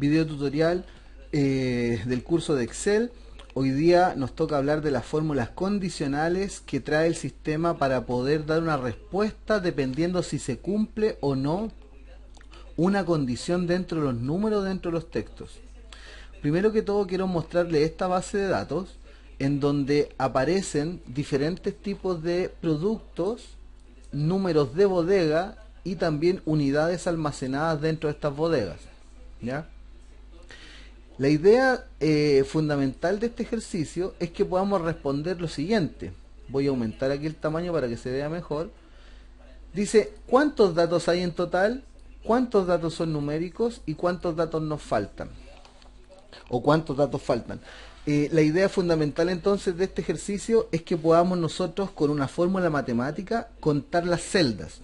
video tutorial del curso de Excel. Hoy día nos toca hablar de las fórmulas condicionales que trae el sistema para poder dar una respuesta dependiendo si se cumple o no una condición dentro de los números, dentro de los textos. Primero que todo quiero mostrarle esta base de datos en donde aparecen diferentes tipos de productos, números de bodega y también unidades almacenadas dentro de estas bodegas, ¿ya? La idea fundamental de este ejercicio es que podamos responder lo siguiente. Voy a aumentar aquí el tamaño para que se vea mejor. Dice, ¿cuántos datos hay en total? ¿Cuántos datos son numéricos? ¿Y cuántos datos nos faltan? ¿O cuántos datos faltan? La idea fundamental entonces de este ejercicio es que podamos nosotros con una fórmula matemática contar las celdas.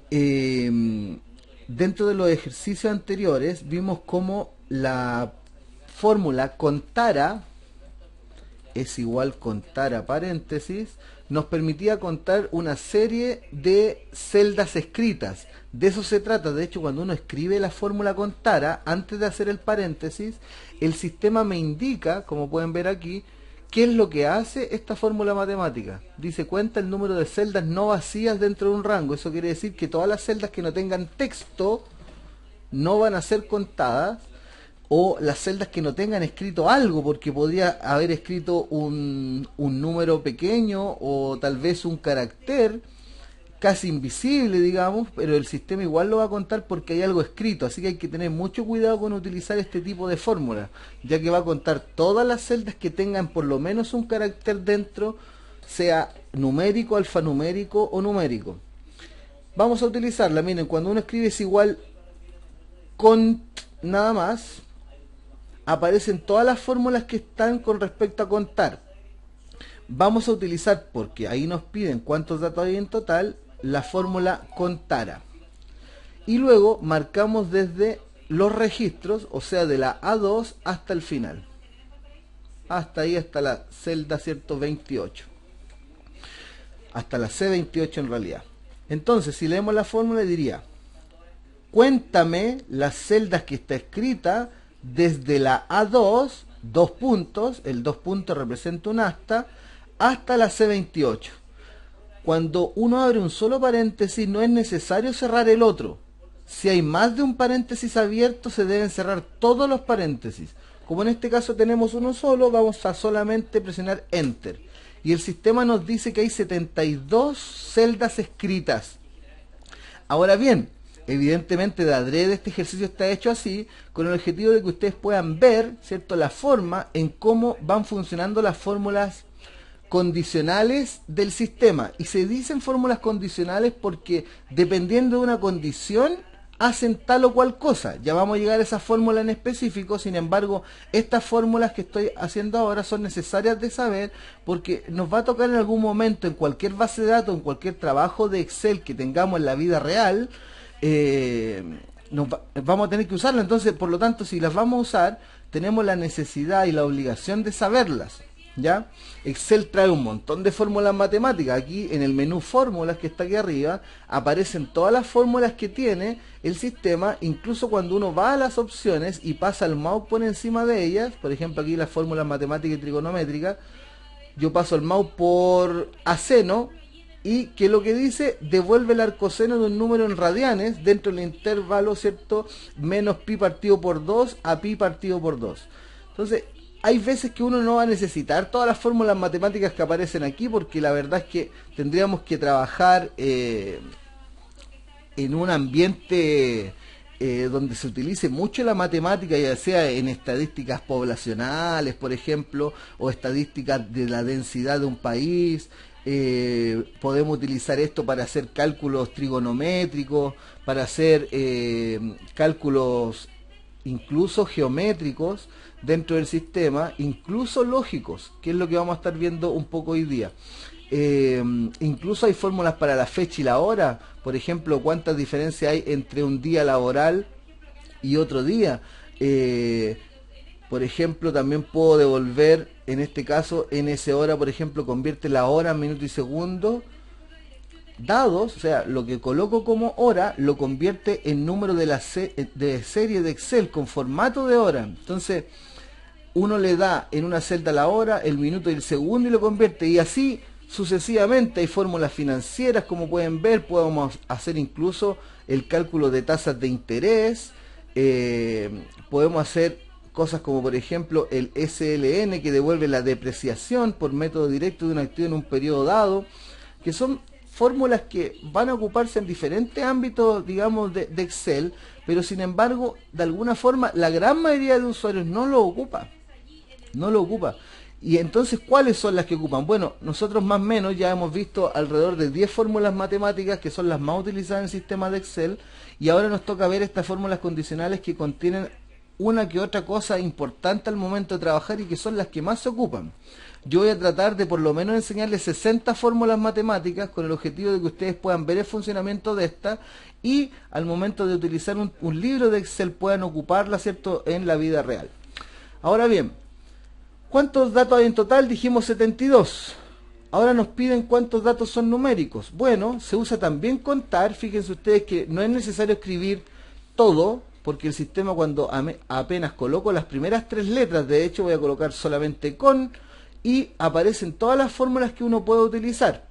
Dentro de los ejercicios anteriores vimos cómo la fórmula contara es igual contara paréntesis nos permitía contar una serie de celdas escritas. De eso se trata. De hecho, cuando uno escribe la fórmula contara, antes de hacer el paréntesis, el sistema me indica, como pueden ver aquí, qué es lo que hace esta fórmula matemática. Dice, cuenta el número de celdas no vacías dentro de un rango. Eso quiere decir que todas las celdas que no tengan texto no van a ser contadas, o las celdas que no tengan escrito algo, porque podría haber escrito un número pequeño o tal vez un carácter casi invisible, digamos, pero el sistema igual lo va a contar porque hay algo escrito. Así que hay que tener mucho cuidado con utilizar este tipo de fórmula, ya que va a contar todas las celdas que tengan por lo menos un carácter dentro, sea numérico, alfanumérico o numérico. Vamos a utilizarla. Miren, cuando uno escribe es igual cont nada más, aparecen todas las fórmulas que están con respecto a contar. Vamos a utilizar, porque ahí nos piden cuántos datos hay en total, la fórmula contara. Y luego marcamos desde los registros, o sea, de la A2 hasta el final. Hasta ahí, hasta la celda, ¿cierto? 28. Hasta la C28 en realidad. Entonces, si leemos la fórmula, diría, cuéntame las celdas que está escrita desde la A2, dos puntos, el dos puntos representa un hasta la C28. Cuando uno abre un solo paréntesis no es necesario cerrar el otro. Si hay más de un paréntesis abierto se deben cerrar todos los paréntesis. Como en este caso tenemos uno solo, vamos a solamente presionar Enter. Y el sistema nos dice que hay 72 celdas escritas. Ahora bien, evidentemente de adrede este ejercicio está hecho así, con el objetivo de que ustedes puedan ver, ¿cierto?, la forma en cómo van funcionando las fórmulas condicionales del sistema. Y se dicen fórmulas condicionales porque dependiendo de una condición hacen tal o cual cosa. Ya vamos a llegar a esa fórmula en específico. Sin embargo, estas fórmulas que estoy haciendo ahora son necesarias de saber porque nos va a tocar en algún momento en cualquier base de datos, en cualquier trabajo de Excel que tengamos en la vida real, vamos a tener que usarla. Entonces, por lo tanto, si las vamos a usar, tenemos la necesidad y la obligación de saberlas, ¿ya? Excel trae un montón de fórmulas matemáticas. Aquí en el menú fórmulas que está aquí arriba aparecen todas las fórmulas que tiene el sistema. Incluso cuando uno va a las opciones y pasa el mouse por encima de ellas, por ejemplo aquí las fórmulas matemáticas y trigonométricas, yo paso el mouse por aceno y que lo que dice, devuelve el arcoseno de un número en radianes dentro del intervalo, ¿cierto?, menos pi partido por 2 a pi partido por 2. Entonces, hay veces que uno no va a necesitar todas las fórmulas matemáticas que aparecen aquí, porque la verdad es que tendríamos que trabajar en un ambiente donde se utilice mucho la matemática, ya sea en estadísticas poblacionales, por ejemplo, o estadísticas de la densidad de un país. Podemos utilizar esto para hacer cálculos trigonométricos, para hacer cálculos incluso geométricos dentro del sistema, incluso lógicos, que es lo que vamos a estar viendo un poco hoy día. Incluso hay fórmulas para la fecha y la hora, por ejemplo, cuántas diferencias hay entre un día laboral y otro día. Por ejemplo, también puedo devolver, en este caso, en ese hora, por ejemplo, convierte la hora en minuto y segundo. dados, o sea, lo que coloco como hora, lo convierte en número de de serie de Excel con formato de hora. Entonces, uno le da en una celda la hora, el minuto y el segundo y lo convierte, y así sucesivamente. Hay fórmulas financieras, como pueden ver, podemos hacer incluso el cálculo de tasas de interés, podemos hacer cosas como por ejemplo el SLN, que devuelve la depreciación por método directo de un activo en un periodo dado, que son fórmulas que van a ocuparse en diferentes ámbitos, digamos, de Excel, pero sin embargo, de alguna forma, la gran mayoría de usuarios no lo ocupa. No lo ocupa. Y entonces, ¿cuáles son las que ocupan? Bueno, nosotros más o menos ya hemos visto alrededor de 10 fórmulas matemáticas que son las más utilizadas en el sistema de Excel, y ahora nos toca ver estas fórmulas condicionales que contienen una que otra cosa importante al momento de trabajar y que son las que más se ocupan. Yo voy a tratar de por lo menos enseñarles 60 fórmulas matemáticas con el objetivo de que ustedes puedan ver el funcionamiento de estas y al momento de utilizar un libro de Excel puedan ocuparla, ¿cierto?, en la vida real. Ahora bien, ¿cuántos datos hay en total? Dijimos 72. Ahora nos piden cuántos datos son numéricos. Bueno, se usa también contar. Fíjense ustedes que no es necesario escribir todo, porque el sistema, cuando apenas coloco las primeras 3 letras, de hecho voy a colocar solamente con, y aparecen todas las fórmulas que uno puede utilizar.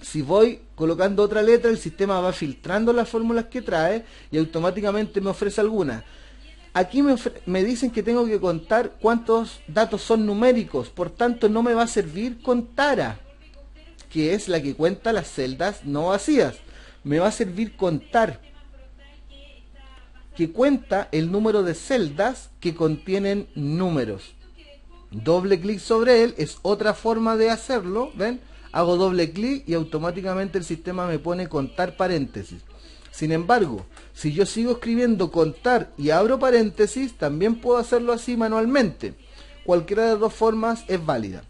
Si voy colocando otra letra, el sistema va filtrando las fórmulas que trae y automáticamente me ofrece algunas. Aquí me dicen que tengo que contar cuántos datos son numéricos, por tanto no me va a servir contara, que es la que cuenta las celdas no vacías. Me va a servir contar, que cuenta el número de celdas que contienen números. Doble clic sobre él es otra forma de hacerlo, ¿ven? Hago doble clic y automáticamente el sistema me pone contar paréntesis. Sin embargo, si yo sigo escribiendo contar y abro paréntesis, también puedo hacerlo así manualmente. Cualquiera de las dos formas es válida.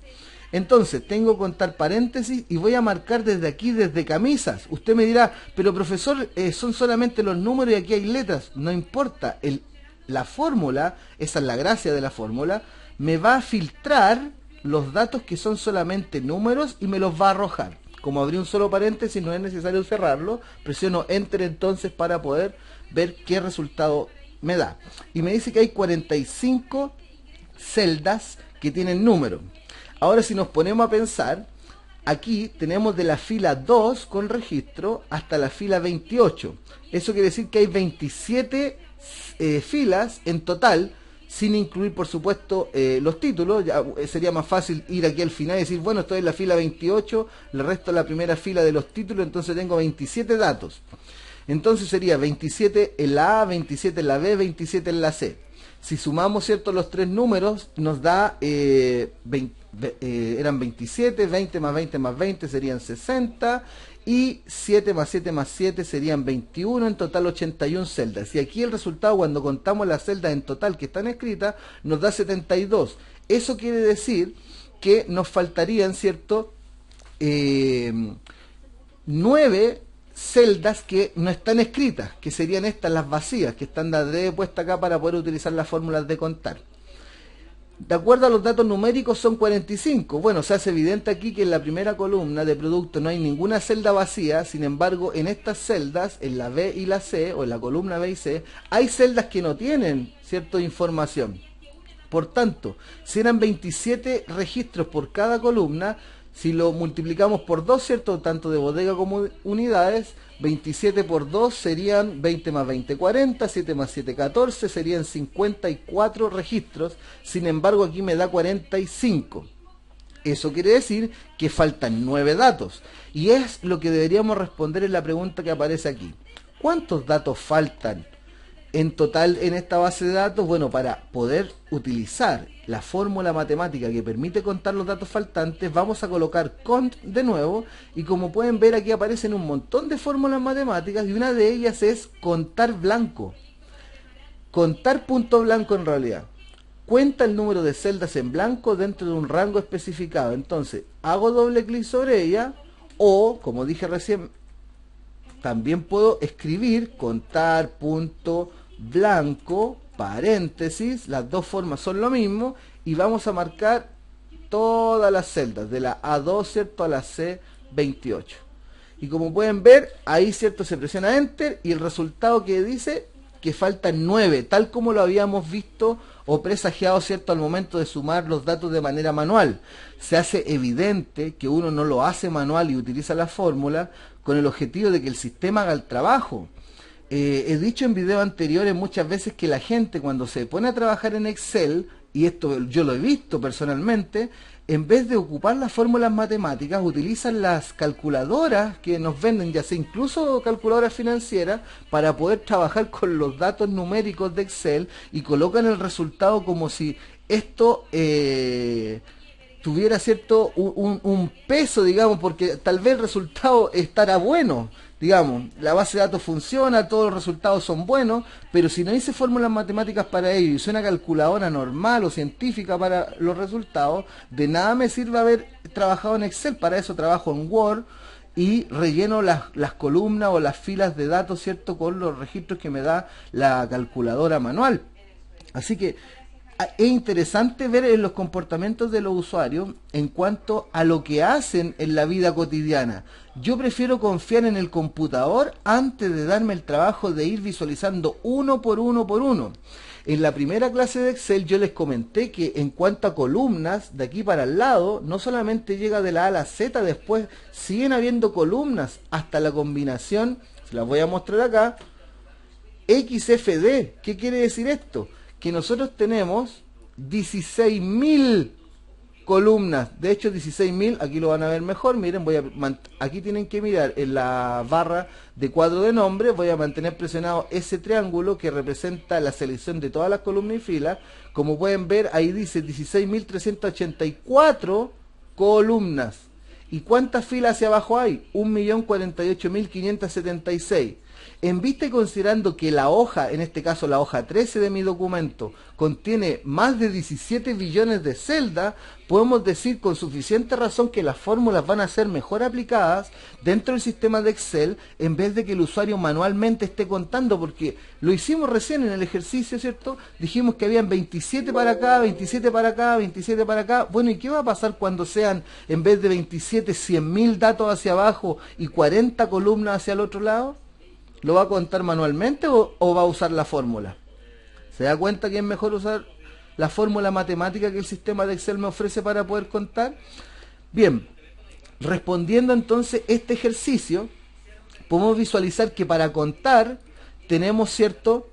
Entonces, tengo contar paréntesis y voy a marcar desde aquí, desde camisas. Usted me dirá, pero profesor, son solamente los números y aquí hay letras. No importa, la fórmula, esa es la gracia de la fórmula, me va a filtrar los datos que son solamente números y me los va a arrojar. Como abrí un solo paréntesis, no es necesario cerrarlo, presiono Enter entonces para poder ver qué resultado me da. Y me dice que hay 45 celdas que tienen número. Ahora, si nos ponemos a pensar, aquí tenemos de la fila 2 con registro hasta la fila 28. Eso quiere decir que hay 27 filas en total, sin incluir, por supuesto, los títulos. Ya sería más fácil ir aquí al final y decir, bueno, estoy en la fila 28, le resto la primera fila de los títulos, entonces tengo 27 datos. Entonces sería 27 en la A, 27 en la B, 27 en la C. Si sumamos, ¿cierto?, los 3 números, nos da eran 27, 20 más 20 más 20 serían 60, y 7 más 7 más 7 serían 21, en total 81 celdas. Y aquí el resultado, cuando contamos las celdas en total que están escritas, nos da 72. Eso quiere decir que nos faltarían, ¿cierto?, 9 celdas que no están escritas, que serían estas, las vacías, que están de puesta acá para poder utilizar las fórmulas de contar. De acuerdo a los datos numéricos son 45. Bueno, se hace evidente aquí que en la primera columna de producto no hay ninguna celda vacía. Sin embargo, en estas celdas, en la B y la C, o en la columna B y C, hay celdas que no tienen cierta información. Por tanto, si eran 27 registros por cada columna, si lo multiplicamos por 2, ¿cierto?, tanto de bodega como unidades, 27 por 2 serían 20 más 20, 40, 7 más 7, 14, serían 54 registros. Sin embargo, aquí me da 45. Eso quiere decir que faltan 9 datos. Y es lo que deberíamos responder en la pregunta que aparece aquí. ¿Cuántos datos faltan en total en esta base de datos? Bueno, para poder utilizar la fórmula matemática que permite contar los datos faltantes, vamos a colocar cont de nuevo, y como pueden ver aquí aparecen un montón de fórmulas matemáticas, y una de ellas es contar blanco. Contar punto blanco en realidad cuenta el número de celdas en blanco dentro de un rango especificado. Entonces hago doble clic sobre ella, o como dije recién, también puedo escribir contar punto blanco, paréntesis, las dos formas son lo mismo, y vamos a marcar todas las celdas, de la A2, ¿cierto?, a la C28. Y como pueden ver, ahí cierto se presiona Enter y el resultado que dice que faltan 9, tal como lo habíamos visto o presagiado, cierto, al momento de sumar los datos de manera manual. Se hace evidente que uno no lo hace manual y utiliza la fórmula con el objetivo de que el sistema haga el trabajo. He dicho en videos anteriores muchas veces que la gente cuando se pone a trabajar en Excel, y esto yo lo he visto personalmente, en vez de ocupar las fórmulas matemáticas, utilizan las calculadoras que nos venden, ya sea incluso calculadoras financieras, para poder trabajar con los datos numéricos de Excel y colocan el resultado como si esto tuviera cierto un peso, digamos, porque tal vez el resultado estará bueno. Digamos, la base de datos funciona, todos los resultados son buenos, pero si no hice fórmulas matemáticas para ello y hice una calculadora normal o científica para los resultados, de nada me sirve haber trabajado en Excel. Para eso trabajo en Word y relleno las columnas o las filas de datos, ¿cierto?, con los registros que me da la calculadora manual. Así que es interesante ver en los comportamientos de los usuarios en cuanto a lo que hacen en la vida cotidiana. Yo prefiero confiar en el computador antes de darme el trabajo de ir visualizando uno por uno por uno. En la primera clase de Excel yo les comenté que en cuanto a columnas, de aquí para el lado, no solamente llega de la A a la Z, después siguen habiendo columnas hasta la combinación, se las voy a mostrar acá, XFD. ¿Qué quiere decir esto? Que nosotros tenemos 16.000 columnas, de hecho 16.000, aquí lo van a ver mejor, miren, aquí tienen que mirar en la barra de cuadro de nombre, voy a mantener presionado ese triángulo que representa la selección de todas las columnas y filas. Como pueden ver, ahí dice 16.384 columnas. ¿Y cuántas filas hacia abajo hay? 1.048.576. En vista y considerando que la hoja, en este caso la hoja 13 de mi documento, contiene más de 17 billones de celdas, podemos decir con suficiente razón que las fórmulas van a ser mejor aplicadas dentro del sistema de Excel en vez de que el usuario manualmente esté contando, porque lo hicimos recién en el ejercicio, ¿cierto? Dijimos que habían 27 para acá, 27 para acá, 27 para acá. Bueno, ¿y qué va a pasar cuando sean, en vez de 27, 100.000 datos hacia abajo y 40 columnas hacia el otro lado? ¿Lo va a contar manualmente o va a usar la fórmula? ¿Se da cuenta que es mejor usar la fórmula matemática que el sistema de Excel me ofrece para poder contar? Bien, respondiendo entonces este ejercicio, podemos visualizar que para contar tenemos, ¿cierto?,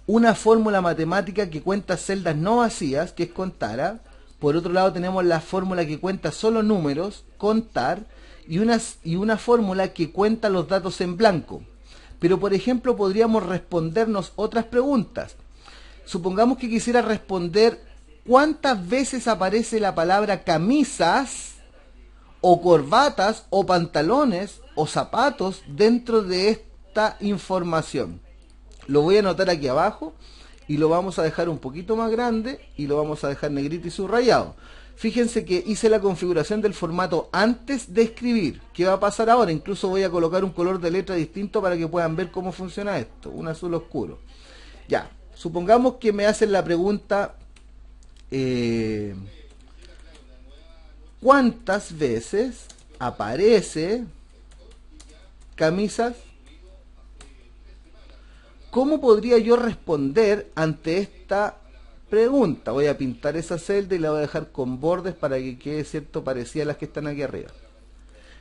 una fórmula matemática que cuenta celdas no vacías, que es contar. Por otro lado tenemos la fórmula que cuenta solo números, contar, y una fórmula que cuenta los datos en blanco. Pero, por ejemplo, podríamos respondernos otras preguntas. Supongamos que quisiera responder cuántas veces aparece la palabra camisas, o corbatas, o pantalones, o zapatos dentro de esta información. Lo voy a anotar aquí abajo y lo vamos a dejar un poquito más grande y lo vamos a dejar negrito y subrayado. Fíjense que hice la configuración del formato antes de escribir. ¿Qué va a pasar ahora? Incluso voy a colocar un color de letra distinto para que puedan ver cómo funciona esto. Un azul oscuro. Ya, supongamos que me hacen la pregunta ¿cuántas veces aparece camisas? ¿Cómo podría yo responder ante esta pregunta? Voy a pintar esa celda y la voy a dejar con bordes para que quede, ¿cierto?, parecida a las que están aquí arriba.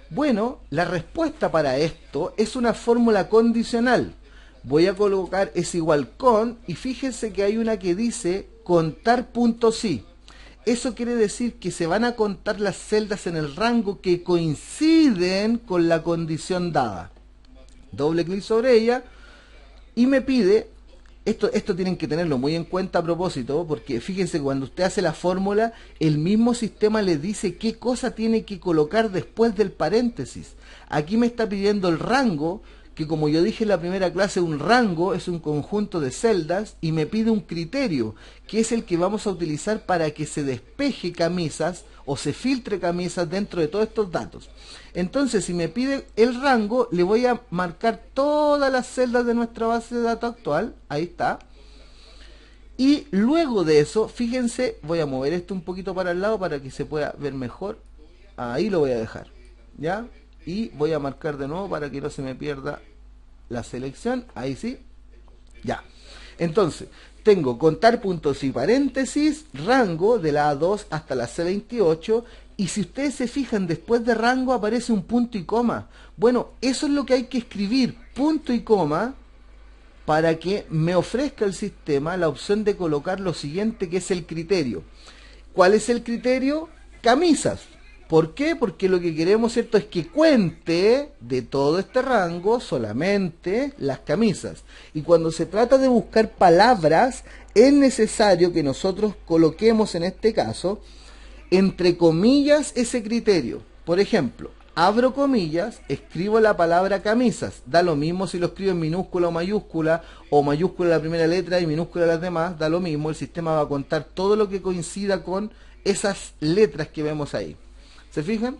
Bueno, la respuesta para esto es una fórmula condicional. Voy a colocar es igual con, y fíjense que hay una que dice contar punto sí. Eso quiere decir que se van a contar las celdas en el rango que coinciden con la condición dada. Doble clic sobre ella y me pide, esto tienen que tenerlo muy en cuenta a propósito, porque fíjense, cuando usted hace la fórmula, el mismo sistema le dice qué cosa tiene que colocar después del paréntesis. Aquí me está pidiendo el rango, que como yo dije en la primera clase, un rango es un conjunto de celdas, y me pide un criterio, que es el que vamos a utilizar para que se despeje camisas o se filtre camisas dentro de todos estos datos. Entonces, si me pide el rango, le voy a marcar todas las celdas de nuestra base de datos actual. Ahí está. Y luego de eso, fíjense, voy a mover esto un poquito para el lado para que se pueda ver mejor. Ahí lo voy a dejar, ¿ya? y voy a marcar de nuevo para que no se me pierda la selección. Ahí sí, ya. Entonces, tengo contar puntos y paréntesis, rango de la A2 hasta la C28, y si ustedes se fijan, después de rango aparece un punto y coma. Bueno, eso es lo que hay que escribir, punto y coma, para que me ofrezca el sistema la opción de colocar lo siguiente, que es el criterio. ¿Cuál es el criterio? Camisas. ¿Por qué? Porque lo que queremos, ¿cierto?, es que cuente de todo este rango solamente las camisas. Y cuando se trata de buscar palabras, es necesario que nosotros coloquemos, en este caso, entre comillas ese criterio. Por ejemplo, abro comillas, escribo la palabra camisas. Da lo mismo si lo escribo en minúscula o mayúscula la primera letra y minúscula las demás. Da lo mismo, el sistema va a contar todo lo que coincida con esas letras que vemos ahí. ¿Se fijan?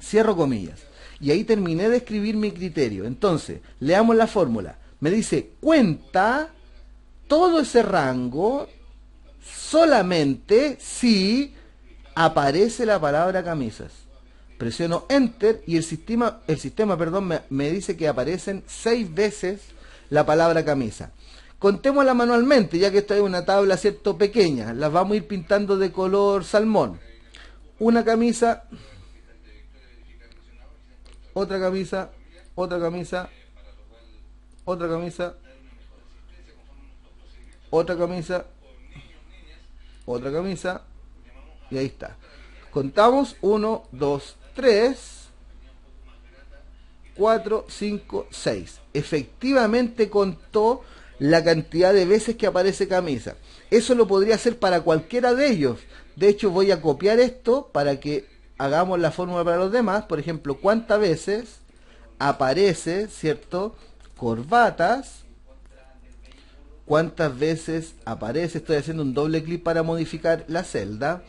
Cierro comillas. Y ahí terminé de escribir mi criterio. Entonces, leamos la fórmula. Me dice, cuenta todo ese rango solamente si aparece la palabra camisas. Presiono Enter y el sistema me dice que aparecen 6 veces la palabra camisa. Contémosla manualmente, ya que esta es una tabla, ¿cierto?, pequeña. Las vamos a ir pintando de color salmón. Una camisa, otra camisa, otra camisa, otra camisa, otra camisa, otra camisa, y ahí está. Contamos 1, 2, 3, 4, 5, 6. Efectivamente contó la cantidad de veces que aparece camisa. Eso lo podría hacer para cualquiera de ellos. De hecho, voy a copiar esto para que hagamos la fórmula para los demás. Por ejemplo, ¿cuántas veces aparece, ¿cierto?, corbatas? ¿Cuántas veces aparece? Estoy haciendo un doble clic para modificar la celda.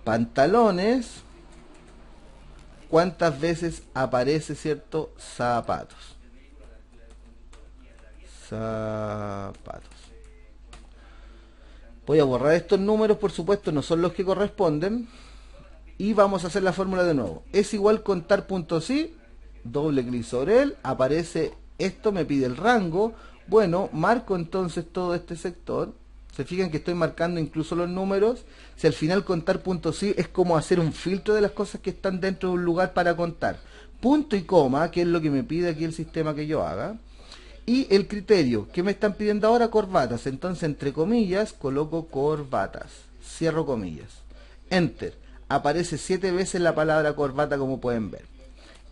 Pantalones. ¿Cuántas veces aparece, ¿cierto?, zapatos? Zapatos. Voy a borrar estos números, por supuesto, no son los que corresponden. Y vamos a hacer la fórmula de nuevo. Es igual contar puntos y, doble clic sobre él, aparece esto, me pide el rango. Bueno, marco entonces todo este sector. Se fijan que estoy marcando incluso los números. Si al final contar puntos y es como hacer un filtro de las cosas que están dentro de un lugar para contar. Punto y coma, que es lo que me pide aquí el sistema que yo haga. Y el criterio, ¿qué me están pidiendo ahora? Corbatas. Entonces, entre comillas, coloco corbatas. Cierro comillas. Enter. Aparece 7 veces la palabra corbata, como pueden ver.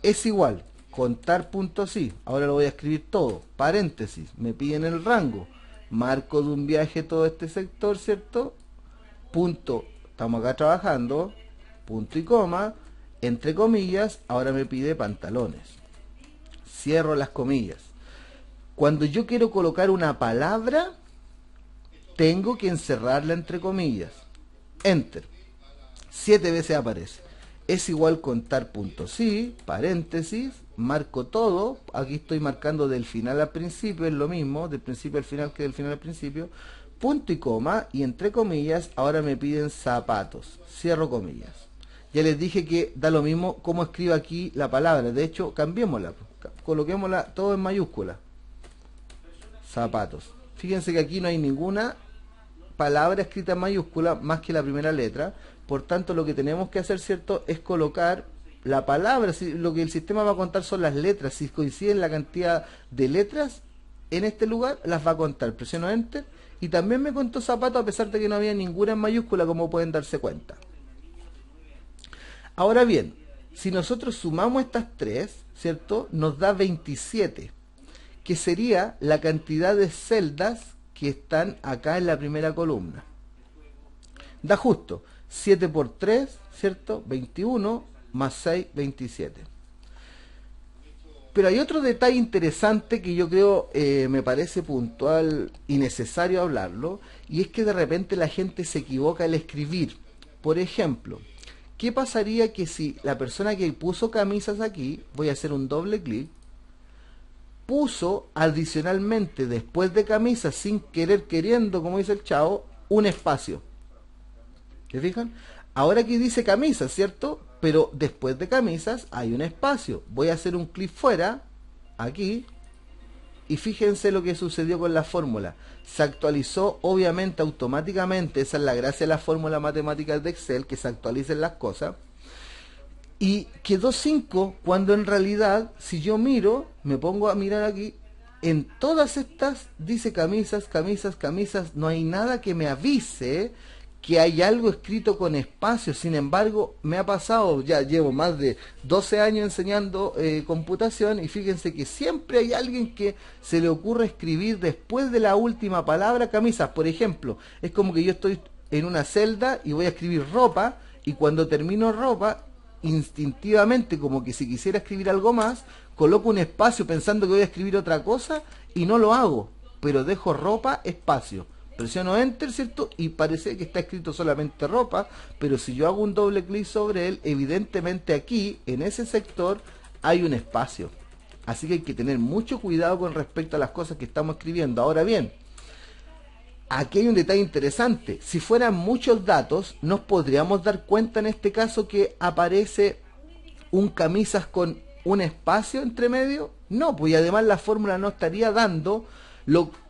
Es igual, contar puntos y. Ahora lo voy a escribir todo. Paréntesis. Me piden el rango. Marco de un viaje todo este sector, ¿cierto? Punto. Estamos acá trabajando. Punto y coma. Entre comillas. Ahora me pide pantalones. Cierro las comillas. Cuando yo quiero colocar una palabra, tengo que encerrarla entre comillas. Enter. 7 veces aparece. Es igual contar puntos y, paréntesis, marco todo. Aquí estoy marcando del final al principio, es lo mismo, del principio al final que del final al principio. Punto y coma, y entre comillas, ahora me piden zapatos. Cierro comillas. Ya les dije que da lo mismo cómo escribo aquí la palabra. De hecho, cambiémosla. Coloquémosla todo en mayúscula. Zapatos. Fíjense que aquí no hay ninguna palabra escrita en mayúscula más que la primera letra. Por tanto, lo que tenemos que hacer, ¿cierto?, es colocar la palabra. Si lo que el sistema va a contar son las letras. Si coinciden la cantidad de letras en este lugar, las va a contar. Presiono Enter y también me contó zapatos, a pesar de que no había ninguna en mayúscula, como pueden darse cuenta. Ahora bien, si nosotros sumamos estas tres, ¿cierto?, nos da 27. Que sería la cantidad de celdas que están acá en la primera columna. Da justo 7 por 3, ¿cierto? 21 más 6, 27. Pero hay otro detalle interesante que yo creo me parece puntual y necesario hablarlo, y es que de repente la gente se equivoca al escribir. Por ejemplo, ¿qué pasaría que si la persona que puso camisas aquí, voy a hacer un doble clic, puso adicionalmente después de camisa, sin querer queriendo, como dice el chavo, un espacio? ¿Se fijan? ahora aquí dice camisas, ¿cierto? Pero después de camisas hay un espacio. Voy a hacer un clic fuera, aquí, y fíjense lo que sucedió con la fórmula. Se actualizó obviamente automáticamente, esa es la gracia de las fórmulas matemáticas de Excel, que se actualicen las cosas. Y quedó 5 cuando en realidad, si yo miro, me pongo a mirar aquí, en todas estas dice camisas, camisas, camisas, no hay nada que me avise que hay algo escrito con espacio. Sin embargo, me ha pasado, ya llevo más de 12 años enseñando computación, y fíjense que siempre hay alguien que se le ocurre escribir después de la última palabra camisas. Por ejemplo, es como que yo estoy en una celda y voy a escribir ropa, y cuando termino ropa, instintivamente, como que si quisiera escribir algo más, coloco un espacio pensando que voy a escribir otra cosa y no lo hago, pero dejo ropa, espacio, presiono enter, ¿cierto? Y parece que está escrito solamente ropa, pero si yo hago un doble clic sobre él, evidentemente aquí, en ese sector, hay un espacio. Así que hay que tener mucho cuidado con respecto a las cosas que estamos escribiendo. Ahora bien, aquí hay un detalle interesante. Si fueran muchos datos, nos podríamos dar cuenta en este caso que aparece un camisas con un espacio entre medio. No, pues además la fórmula no estaría dando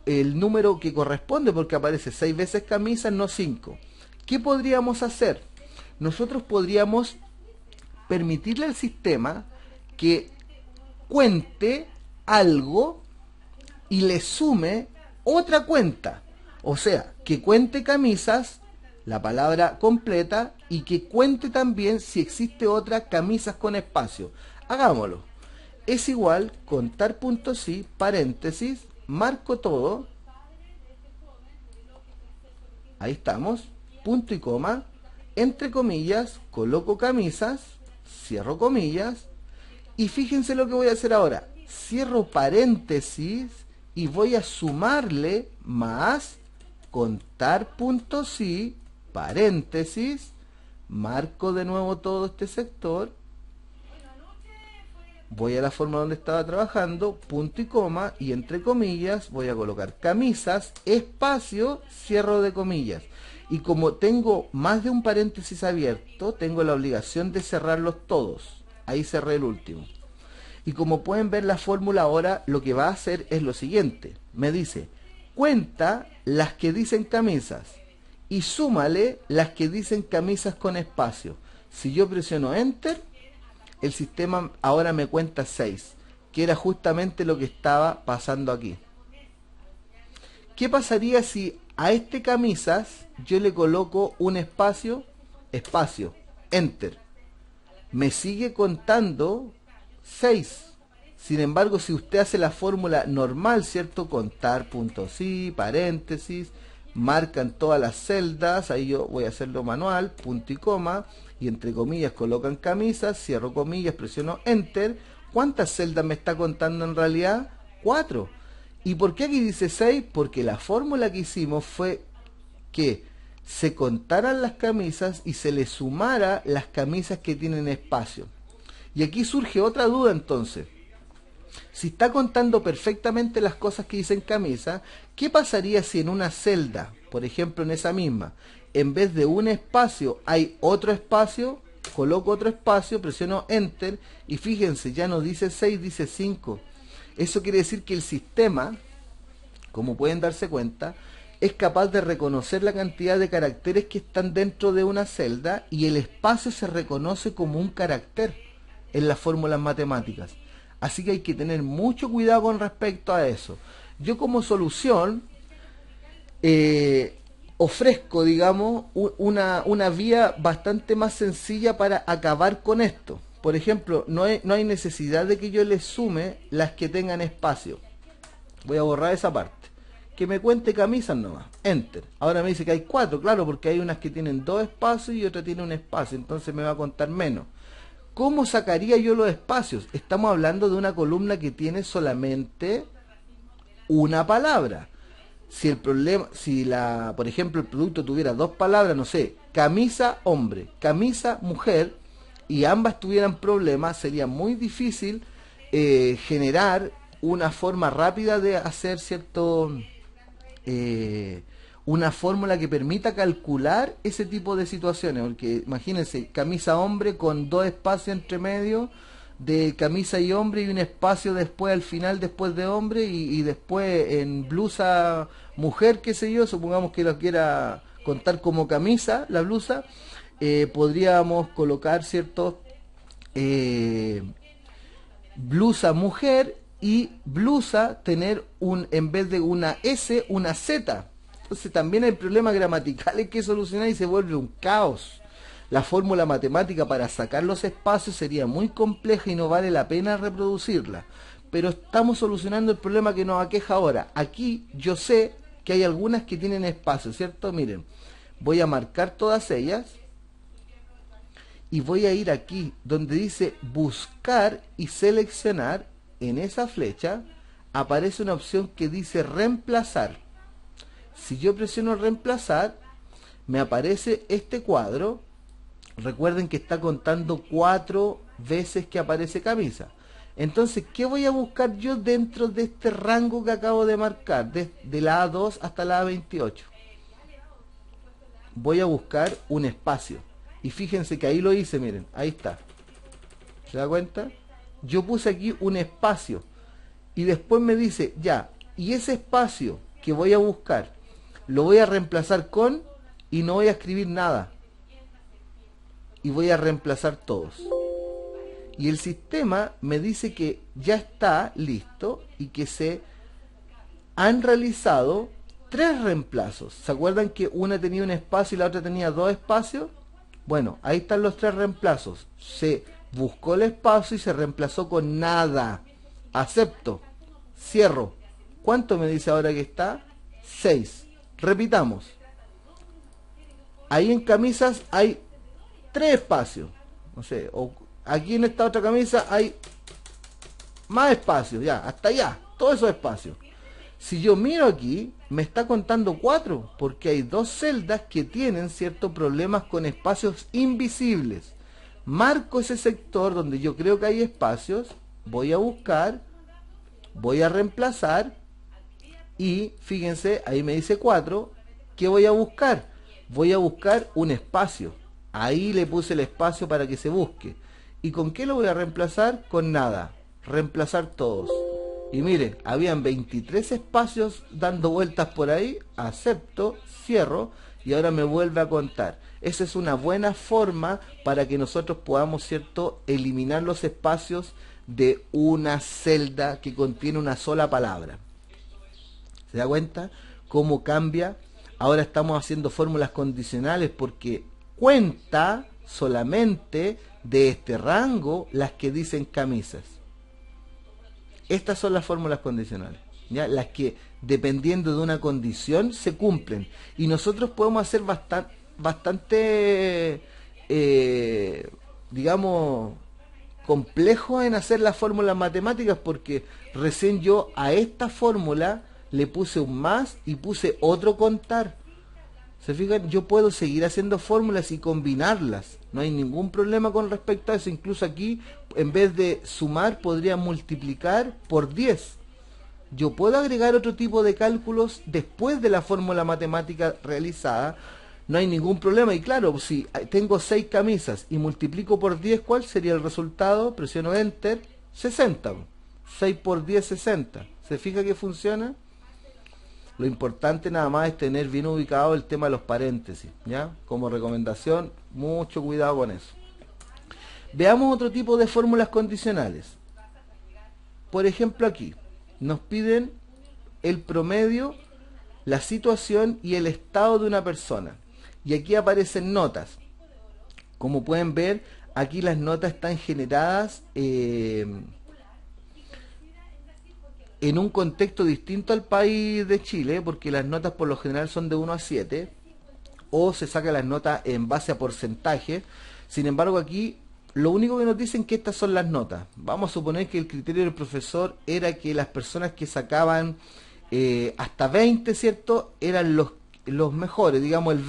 el número que corresponde, porque aparece 6 veces camisas, no 5. ¿Qué podríamos hacer? Nosotros podríamos permitirle al sistema que cuente algo y le sume otra cuenta. O sea, que cuente camisas, la palabra completa, y que cuente también si existe otra camisas con espacio. Hagámoslo. Es igual contar.si, paréntesis, marco todo. Ahí estamos. Punto y coma. Entre comillas, coloco camisas, cierro comillas. Y fíjense lo que voy a hacer ahora. Cierro paréntesis y voy a sumarle más contar.si, paréntesis, marco de nuevo todo este sector, voy a la forma donde estaba trabajando, punto y coma, y entre comillas voy a colocar camisas, espacio, cierro de comillas. Y como tengo más de un paréntesis abierto, tengo la obligación de cerrarlos todos. Ahí cerré el último. Y como pueden ver, la fórmula ahora lo que va a hacer es lo siguiente. Me dice, cuenta las que dicen camisas y súmale las que dicen camisas con espacio. Si yo presiono enter, el sistema ahora me cuenta 6, que era justamente lo que estaba pasando aquí. ¿Qué pasaría si a este camisas yo le coloco un espacio, espacio, enter? Me sigue contando 6. Sin embargo, si usted hace la fórmula normal, ¿cierto? Contar.si, paréntesis, marcan todas las celdas, ahí yo voy a hacerlo manual, punto y coma, y entre comillas colocan camisas, cierro comillas, presiono enter. ¿Cuántas celdas me está contando en realidad? 4. ¿Y por qué aquí dice 6? Porque la fórmula que hicimos fue que se contaran las camisas y se le sumara las camisas que tienen espacio. Y aquí surge otra duda entonces. Si está contando perfectamente las cosas que dicen camisa, ¿qué pasaría si en una celda, por ejemplo en esa misma, en vez de un espacio hay otro espacio? Coloco otro espacio, presiono enter y fíjense, ya no dice 6, dice 5. Eso quiere decir que el sistema, como pueden darse cuenta, es capaz de reconocer la cantidad de caracteres que están dentro de una celda, y el espacio se reconoce como un carácter en las fórmulas matemáticas. Así que hay que tener mucho cuidado con respecto a eso. Yo como solución ofrezco, digamos, una vía bastante más sencilla para acabar con esto. Por ejemplo, no hay necesidad de que yo le sume las que tengan espacio. Voy a borrar esa parte. Que me cuente camisas nomás. Enter. Ahora me dice que hay 4, claro, porque hay unas que tienen 2 espacios y otra tiene un espacio. Entonces me va a contar menos. ¿Cómo sacaría yo los espacios? Estamos hablando de una columna que tiene solamente una palabra. Si el problema, por ejemplo, el producto tuviera 2 palabras, no sé, camisa hombre, camisa mujer, y ambas tuvieran problemas, sería muy difícil generar una forma rápida de hacer una fórmula que permita calcular ese tipo de situaciones, porque imagínense, camisa hombre con 2 espacios entre medio de camisa y hombre y un espacio después al final después de hombre y después en blusa mujer, qué sé yo, supongamos que lo quiera contar como camisa la blusa, podríamos colocar, ¿cierto? Blusa mujer y blusa tener en vez de una S, una Z. Entonces también hay problemas gramaticales que solucionar y se vuelve un caos. La fórmula matemática para sacar los espacios sería muy compleja y no vale la pena reproducirla. Pero estamos solucionando el problema que nos aqueja ahora. Aquí yo sé que hay algunas que tienen espacio, ¿cierto? Miren, voy a marcar todas ellas y voy a ir aquí donde dice buscar y seleccionar. En esa flecha aparece una opción que dice reemplazar. Si yo presiono reemplazar, me aparece este cuadro. Recuerden que está contando 4 veces que aparece camisa. Entonces, ¿qué voy a buscar yo dentro de este rango que acabo de marcar? De la A2 hasta la A28. Voy a buscar un espacio. Y fíjense que ahí lo hice, miren, ahí está. ¿Se da cuenta? Yo puse aquí un espacio. Y después me dice, ya, y ese espacio que voy a buscar, lo voy a reemplazar con, y no voy a escribir nada. Y voy a reemplazar todos. Y el sistema me dice que ya está listo y que se han realizado 3 reemplazos. ¿Se acuerdan que una tenía un espacio y la otra tenía 2 espacios? Bueno, ahí están los 3 reemplazos. Se buscó el espacio y se reemplazó con nada. Acepto. Cierro. ¿Cuánto me dice ahora que está? 6. Repitamos. Ahí en camisas hay 3 espacios. No sé, o aquí en esta otra camisa hay más espacios, ya, hasta allá, todos esos espacios. Si yo miro aquí, me está contando 4, porque hay 2 celdas que tienen ciertos problemas con espacios invisibles. Marco ese sector donde yo creo que hay espacios, voy a buscar, voy a reemplazar, y fíjense, ahí me dice 4, ¿qué voy a buscar? Voy a buscar un espacio. Ahí le puse el espacio para que se busque. ¿Y con qué lo voy a reemplazar? Con nada. Reemplazar todos. Y miren, habían 23 espacios dando vueltas por ahí. Acepto, cierro y ahora me vuelve a contar. Esa es una buena forma para que nosotros podamos, ¿cierto?, eliminar los espacios de una celda que contiene una sola palabra. ¿Se da cuenta cómo cambia? Ahora estamos haciendo fórmulas condicionales porque cuenta solamente de este rango las que dicen camisas. Estas son las fórmulas condicionales, ¿ya? Las que dependiendo de una condición se cumplen. Y nosotros podemos hacer bastante digamos, complejo en hacer las fórmulas matemáticas, porque recién yo a esta fórmula le puse un más y puse otro contar. ¿Se fijan? Yo puedo seguir haciendo fórmulas y combinarlas. No hay ningún problema con respecto a eso. Incluso aquí, en vez de sumar, podría multiplicar por 10. Yo puedo agregar otro tipo de cálculos después de la fórmula matemática realizada. No hay ningún problema. Y claro, si tengo 6 camisas y multiplico por 10, ¿cuál sería el resultado? Presiono Enter, 60. 6 por 10, 60. ¿Se fija que funciona? Lo importante nada más es tener bien ubicado el tema de los paréntesis, ¿ya? Como recomendación, mucho cuidado con eso. Veamos otro tipo de fórmulas condicionales. Por ejemplo, aquí nos piden el promedio, la situación y el estado de una persona. Y aquí aparecen notas. Como pueden ver, aquí las notas están generadas en un contexto distinto al país de Chile, porque las notas por lo general son de 1 a 7, o se saca las notas en base a porcentaje. Sin embargo, aquí lo único que nos dicen que estas son las notas. Vamos a suponer que el criterio del profesor era que las personas que sacaban hasta 20, ¿cierto?, eran los mejores. Digamos, los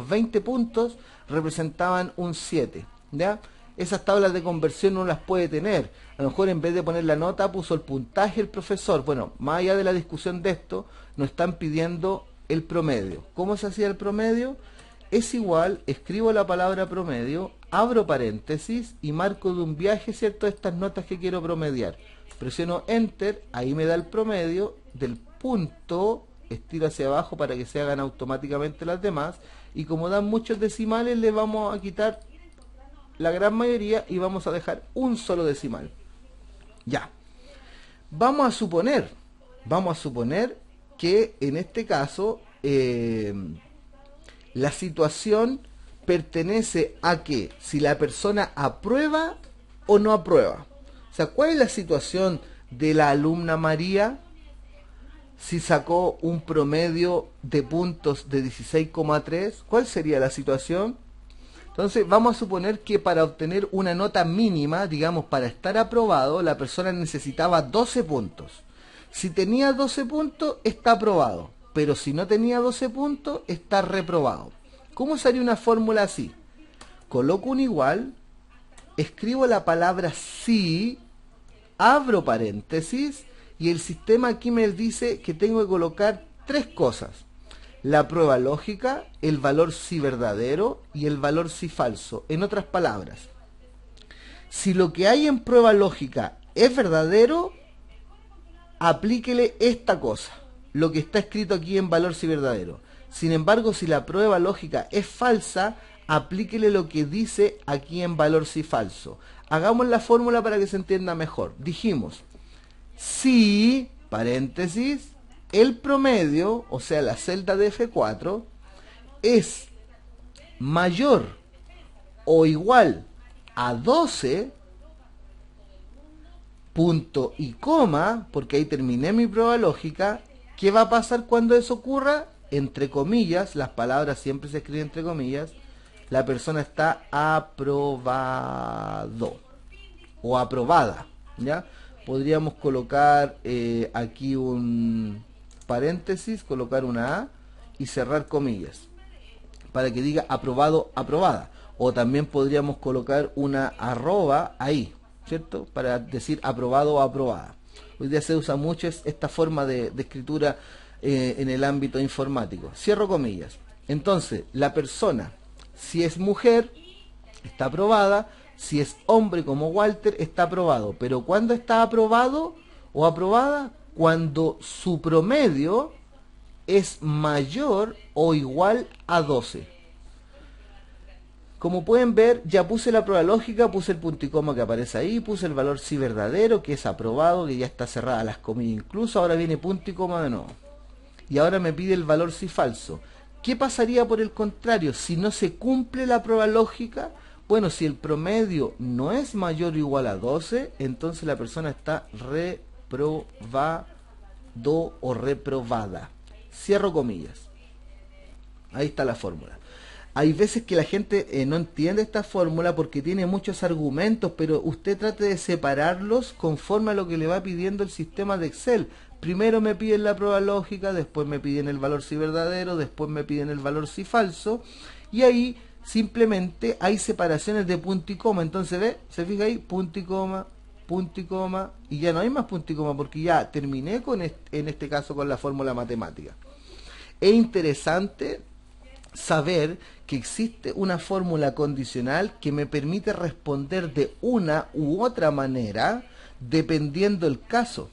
20 puntos representaban un 7, ¿ya? Esas tablas de conversión no las puede tener. A lo mejor en vez de poner la nota puso el puntaje el profesor. Bueno, más allá de la discusión de esto, nos están pidiendo el promedio. ¿Cómo se hacía el promedio? Es igual, escribo la palabra promedio, abro paréntesis y marco de un viaje, ¿cierto?, estas notas que quiero promediar. Presiono Enter, ahí me da el promedio del punto, estiro hacia abajo para que se hagan automáticamente las demás, y como dan muchos decimales, le vamos a quitar la gran mayoría y vamos a dejar un solo decimal. Ya. Vamos a suponer que en este caso la situación pertenece a que si la persona aprueba o no aprueba. O sea, ¿cuál es la situación de la alumna María si sacó un promedio de puntos de 16,3? ¿Cuál sería la situación? Entonces vamos a suponer que para obtener una nota mínima, digamos para estar aprobado, la persona necesitaba 12 puntos. Si tenía 12 puntos, está aprobado. Pero si no tenía 12 puntos, está reprobado. ¿Cómo sería una fórmula así? Coloco un igual, escribo la palabra sí, abro paréntesis, y el sistema aquí me dice que tengo que colocar tres cosas. La prueba lógica, el valor sí verdadero y el valor sí falso. En otras palabras, si lo que hay en prueba lógica es verdadero, aplíquele esta cosa, lo que está escrito aquí en valor sí verdadero. Sin embargo, si la prueba lógica es falsa, aplíquele lo que dice aquí en valor sí falso. Hagamos la fórmula para que se entienda mejor. Dijimos, si, paréntesis, el promedio, o sea la celda de F4, es mayor o igual a 12, punto y coma, porque ahí terminé mi prueba lógica. ¿Qué va a pasar cuando eso ocurra? Entre comillas, las palabras siempre se escriben entre comillas, la persona está aprobado o aprobada, ¿ya? Podríamos colocar aquí un paréntesis, colocar una A y cerrar comillas para que diga aprobado, aprobada. O también podríamos colocar una arroba ahí, ¿cierto? Para decir aprobado o aprobada. Hoy día se usa mucho esta forma de escritura en el ámbito informático. Cierro comillas. Entonces, la persona, si es mujer, está aprobada. Si es hombre como Walter, está aprobado. Pero ¿cuándo está aprobado o aprobada? Cuando su promedio es mayor o igual a 12. Como pueden ver, ya puse la prueba lógica, puse el punto y coma que aparece ahí, puse el valor sí verdadero, que es aprobado, que ya está cerrada las comillas incluso, ahora viene punto y coma de nuevo. Y ahora me pide el valor sí falso. ¿Qué pasaría por el contrario si no se cumple la prueba lógica? Bueno, si el promedio no es mayor o igual a 12, entonces la persona está reprobado o reprobada. Cierro comillas. Ahí está la fórmula. Hay veces que la gente no entiende esta fórmula porque tiene muchos argumentos, pero usted trate de separarlos conforme a lo que le va pidiendo el sistema de Excel. Primero me piden la prueba lógica, después me piden el valor sí verdadero, después me piden el valor sí falso, y ahí simplemente hay separaciones de punto y coma. Entonces ve, se fija ahí, punto y coma, y ya no hay más punto y coma porque ya terminé con en este caso con la fórmula matemática. Es interesante saber que existe una fórmula condicional que me permite responder de una u otra manera dependiendo el caso.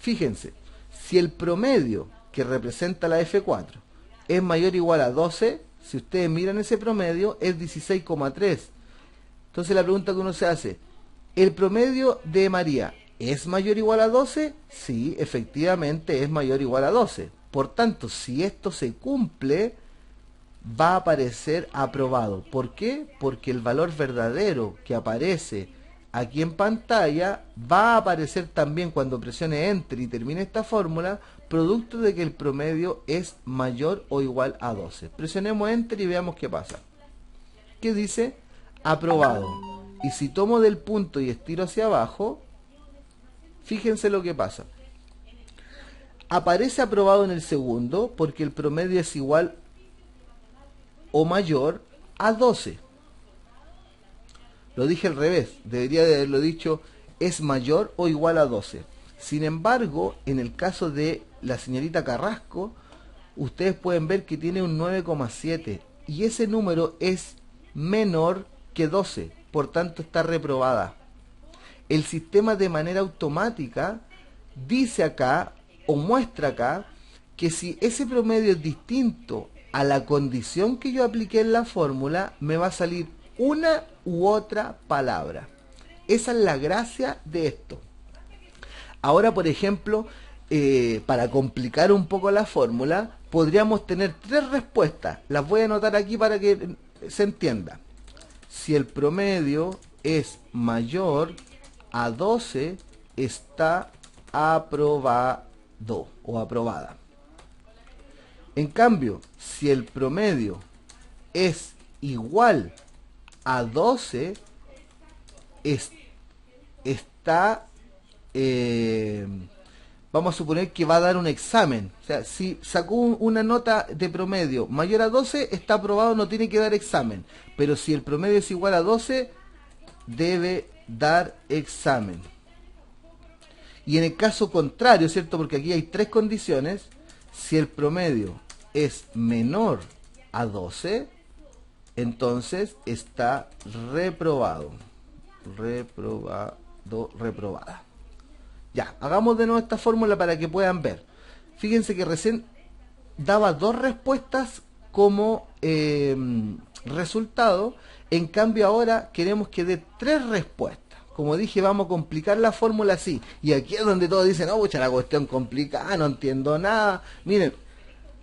Fíjense, si el promedio que representa la F4 es mayor o igual a 12, si ustedes miran ese promedio es 16,3. Entonces la pregunta que uno se hace, ¿el promedio de María es mayor o igual a 12? Sí, efectivamente es mayor o igual a 12. Por tanto, si esto se cumple, va a aparecer aprobado. ¿Por qué? Porque el valor verdadero que aparece aquí en pantalla va a aparecer también cuando presione Enter y termine esta fórmula, producto de que el promedio es mayor o igual a 12. Presionemos Enter y veamos qué pasa. ¿Qué dice? Aprobado. Y si tomo del punto y estiro hacia abajo, fíjense lo que pasa. Aparece aprobado en el segundo porque el promedio es igual o mayor a 12. Lo dije al revés, debería de haberlo dicho es mayor o igual a 12. Sin embargo, en el caso de la señorita Carrasco, ustedes pueden ver que tiene un 9,7 y ese número es menor que 12, por tanto está reprobada. El sistema de manera automática dice acá o muestra acá que si ese promedio es distinto a la condición que yo apliqué en la fórmula, me va a salir una u otra palabra. Esa es la gracia de esto. Ahora, por ejemplo, para complicar un poco la fórmula, podríamos tener tres respuestas. Las voy a anotar aquí para que se entienda. Si el promedio es mayor a 12, está aprobado o aprobada. En cambio, si el promedio es igual a 12, está, vamos a suponer que va a dar un examen. O sea, si sacó una nota de promedio mayor a 12, está aprobado, no tiene que dar examen. Pero si el promedio es igual a 12, debe dar examen. Y en el caso contrario, ¿cierto? Porque aquí hay tres condiciones. Si el promedio es menor a 12, entonces está reprobado. Reprobada. Ya, hagamos de nuevo esta fórmula para que puedan ver. Fíjense que recién daba dos respuestas como resultado. En cambio ahora queremos que dé tres respuestas. Como dije, vamos a complicar la fórmula así. Y aquí es donde todos dicen, oh, pucha, la cuestión complicada, no entiendo nada. Miren,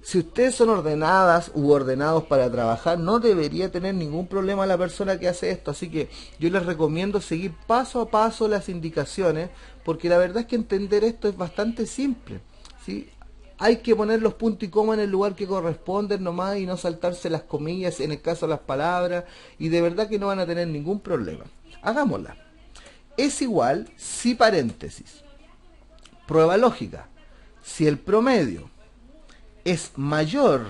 si ustedes son ordenadas u ordenados para trabajar, no debería tener ningún problema la persona que hace esto. Así que yo les recomiendo seguir paso a paso las indicaciones, porque la verdad es que entender esto es bastante simple, ¿sí? Hay que poner los puntos y comas en el lugar que corresponden nomás y no saltarse las comillas en el caso de las palabras, y de verdad que no van a tener ningún problema. Hagámosla. Es igual si paréntesis. Prueba lógica. Si el promedio es mayor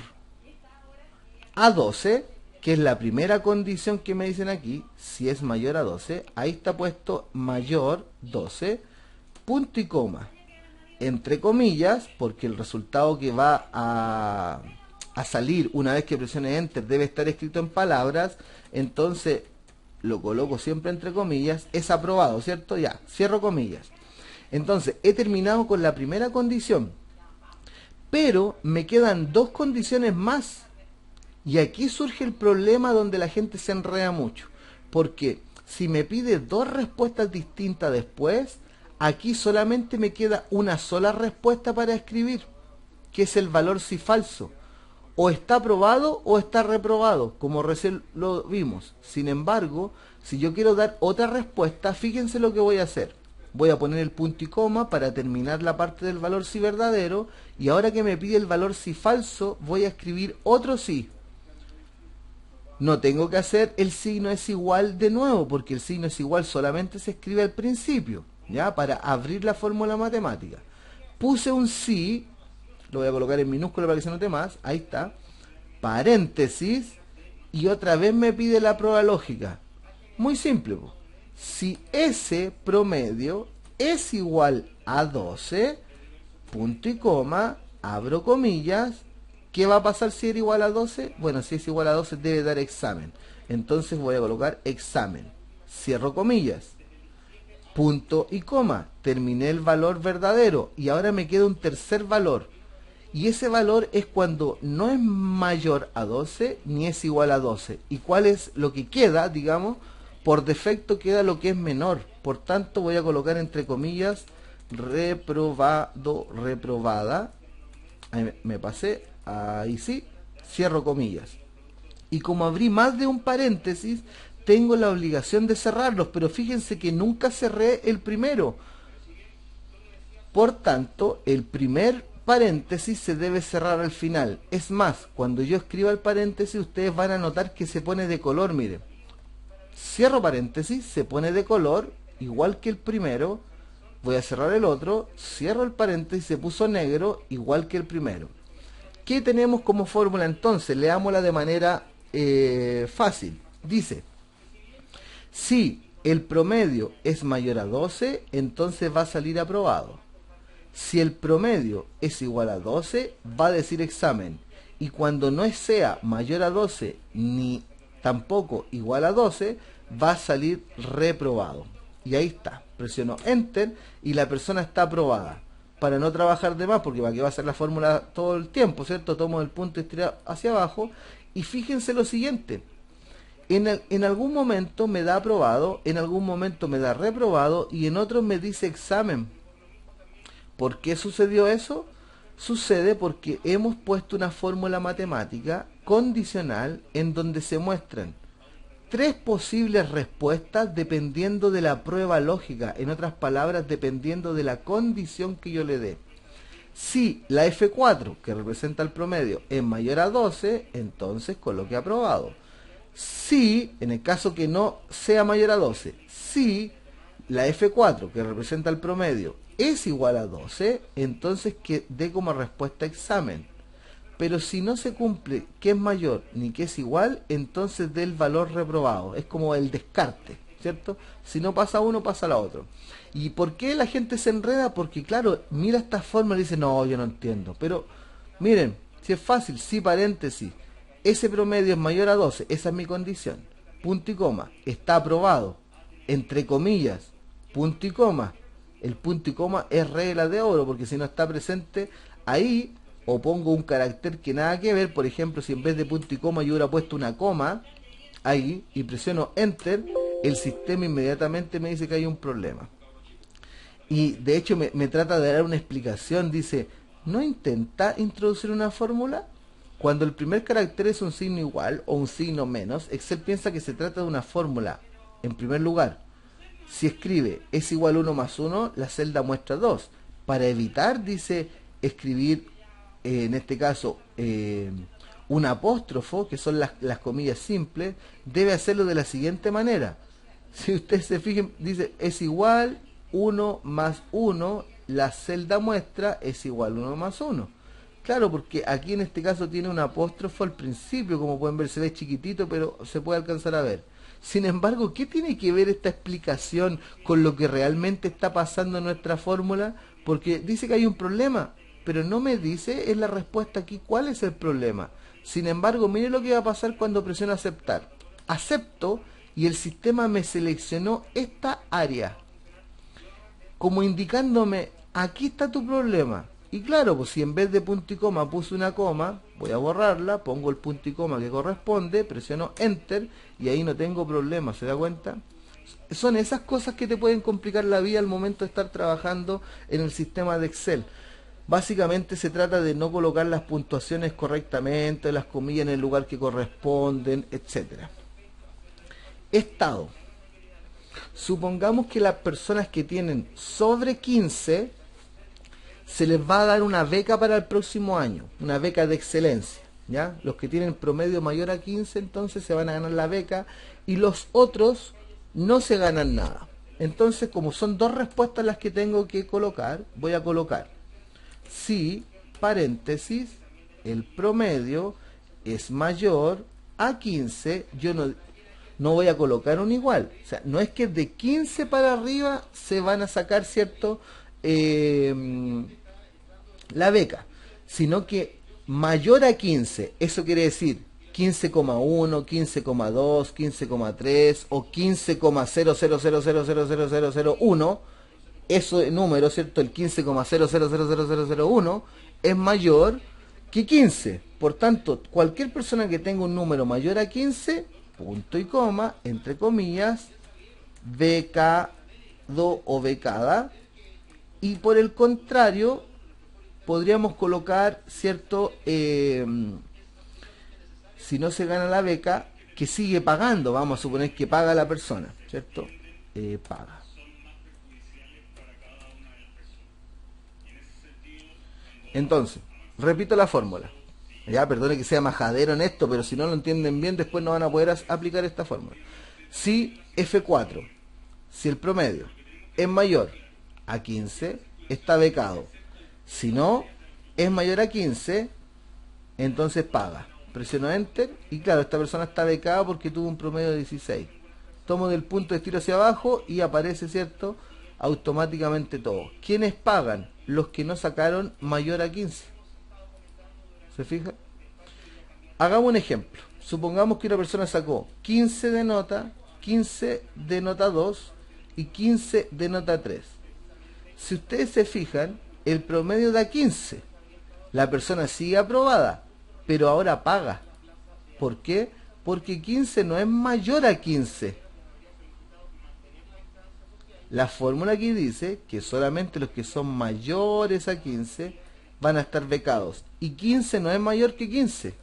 a 12, que es la primera condición que me dicen aquí, si es mayor a 12, ahí está puesto mayor 12, punto y coma, entre comillas, porque el resultado que va a salir una vez que presione Enter debe estar escrito en palabras, entonces lo coloco siempre entre comillas, es aprobado, ¿cierto? Ya, cierro comillas. Entonces, he terminado con la primera condición, pero me quedan dos condiciones más. Y aquí surge el problema donde la gente se enreda mucho. Porque si me pide dos respuestas distintas después, aquí solamente me queda una sola respuesta para escribir, que es el valor si falso. O está aprobado o está reprobado, como recién lo vimos. Sin embargo, si yo quiero dar otra respuesta, fíjense lo que voy a hacer. Voy a poner el punto y coma para terminar la parte del valor si verdadero, y ahora que me pide el valor si falso, voy a escribir otro si. No tengo que hacer el signo es igual de nuevo, porque el signo es igual solamente se escribe al principio, ¿ya? Para abrir la fórmula matemática. Puse un si, lo voy a colocar en minúscula para que se note más, ahí está, paréntesis, y otra vez me pide la prueba lógica. Muy simple, pues. Si ese promedio es igual a 12, punto y coma, abro comillas, ¿qué va a pasar si era igual a 12? Bueno, si es igual a 12 debe dar examen. Entonces voy a colocar examen. Cierro comillas. Punto y coma. Terminé el valor verdadero. Y ahora me queda un tercer valor. Y ese valor es cuando no es mayor a 12 ni es igual a 12. ¿Y cuál es lo que queda? Digamos, por defecto queda lo que es menor. Por tanto voy a colocar entre comillas reprobado, reprobada. Ahí me pasé. Ahí sí, cierro comillas. Y como abrí más de un paréntesis, tengo la obligación de cerrarlos, pero fíjense que nunca cerré el primero. Por tanto, el primer paréntesis se debe cerrar al final. Es más, cuando yo escriba el paréntesis, ustedes van a notar que se pone de color, miren. Cierro paréntesis, se pone de color, igual que el primero. Voy a cerrar el otro, cierro el paréntesis, se puso negro, igual que el primero. ¿Qué tenemos como fórmula entonces? Leámosla de manera fácil. Dice, si el promedio es mayor a 12, entonces va a salir aprobado. Si el promedio es igual a 12, va a decir examen. Y cuando no sea mayor a 12 ni tampoco igual a 12, va a salir reprobado. Y ahí está. Presiono Enter y la persona está aprobada. Para no trabajar de más, porque para qué va a hacer la fórmula todo el tiempo, ¿cierto? Tomo el punto estirado hacia abajo. Y fíjense lo siguiente. En algún momento me da aprobado, en algún momento me da reprobado y en otros me dice examen. ¿Por qué sucedió eso? Sucede porque hemos puesto una fórmula matemática condicional en donde se muestran tres posibles respuestas dependiendo de la prueba lógica, en otras palabras, dependiendo de la condición que yo le dé. Si la F4, que representa el promedio, es mayor a 12, entonces coloque aprobado. Si, en el caso que no sea mayor a 12, si la F4, que representa el promedio, es igual a 12, entonces que dé como respuesta examen. Pero si no se cumple que es mayor ni que es igual, entonces dé el valor reprobado. Es como el descarte, ¿cierto? Si no pasa uno, pasa la otro. ¿Y por qué la gente se enreda? Porque claro, mira esta forma y dice, no, yo no entiendo. Pero miren, si es fácil, si paréntesis, ese promedio es mayor a 12, esa es mi condición. Punto y coma, está aprobado. Entre comillas, punto y coma. El punto y coma es regla de oro, porque si no está presente ahí, o pongo un carácter que nada que ver, por ejemplo, si en vez de punto y coma yo hubiera puesto una coma ahí y presiono Enter, el sistema inmediatamente me dice que hay un problema. Y de hecho me trata de dar una explicación, dice, ¿no intenta introducir una fórmula? Cuando el primer carácter es un signo igual o un signo menos, Excel piensa que se trata de una fórmula. En primer lugar, si escribe es igual a 1 más 1, la celda muestra 2. Para evitar, dice, escribir, en este caso, un apóstrofo, que son las comillas simples, debe hacerlo de la siguiente manera. Si ustedes se fijen, dice es igual 1 más 1, la celda muestra es igual 1 más 1. Claro, porque aquí en este caso tiene un apóstrofo al principio, como pueden ver, se ve chiquitito, pero se puede alcanzar a ver. Sin embargo, ¿qué tiene que ver esta explicación con lo que realmente está pasando en nuestra fórmula? Porque dice que hay un problema, pero no me dice en la respuesta aquí cuál es el problema. Sin embargo, mire lo que va a pasar cuando presiono aceptar. Acepto y el sistema me seleccionó esta área, como indicándome, aquí está tu problema. Y claro, pues si en vez de punto y coma puse una coma, voy a borrarla, pongo el punto y coma que corresponde, presiono Enter y ahí no tengo problema, ¿se da cuenta? Son esas cosas que te pueden complicar la vida al momento de estar trabajando en el sistema de Excel. Básicamente se trata de no colocar las puntuaciones correctamente, las comillas en el lugar que corresponden, etcétera. Estado. Supongamos que las personas que tienen sobre 15 se les va a dar una beca para el próximo año, una beca de excelencia, ¿ya? Los que tienen promedio mayor a 15 entonces se van a ganar la beca y los otros no se ganan nada. Entonces, como son dos respuestas las que tengo que colocar, voy a colocar si, paréntesis, el promedio es mayor a 15, yo no voy a colocar un igual. O sea, no es que de 15 para arriba se van a sacar, ¿cierto?, la beca, sino que mayor a 15, eso quiere decir 15,1, 15,2, 15,3 o 15,000000001, ese número, ¿cierto? El 15,0000001 es mayor que 15. Por tanto, cualquier persona que tenga un número mayor a 15, punto y coma, entre comillas, becado o becada. Y por el contrario, podríamos colocar, ¿cierto? Si no se gana la beca, que sigue pagando, vamos a suponer que paga la persona, ¿cierto? Paga. Entonces, repito la fórmula. Ya, perdone que sea majadero en esto, pero si no lo entienden bien, después no van a poder aplicar esta fórmula. Si F4, si el promedio es mayor a 15, está becado. Si no es mayor a 15, entonces paga. Presiono Enter y claro, esta persona está becada porque tuvo un promedio de 16. Tomo del punto de estilo hacia abajo y aparece, ¿cierto?, automáticamente todo. ¿Quiénes pagan? Los que no sacaron mayor a 15. ¿Se fija? Hagamos un ejemplo. Supongamos que una persona sacó 15 de nota, 15 de nota 2 y 15 de nota 3. Si ustedes se fijan, el promedio da 15. La persona sigue aprobada, pero ahora paga. ¿Por qué? Porque 15 no es mayor a 15. La fórmula aquí dice que solamente los que son mayores a 15 van a estar becados. Y 15 no es mayor que 15.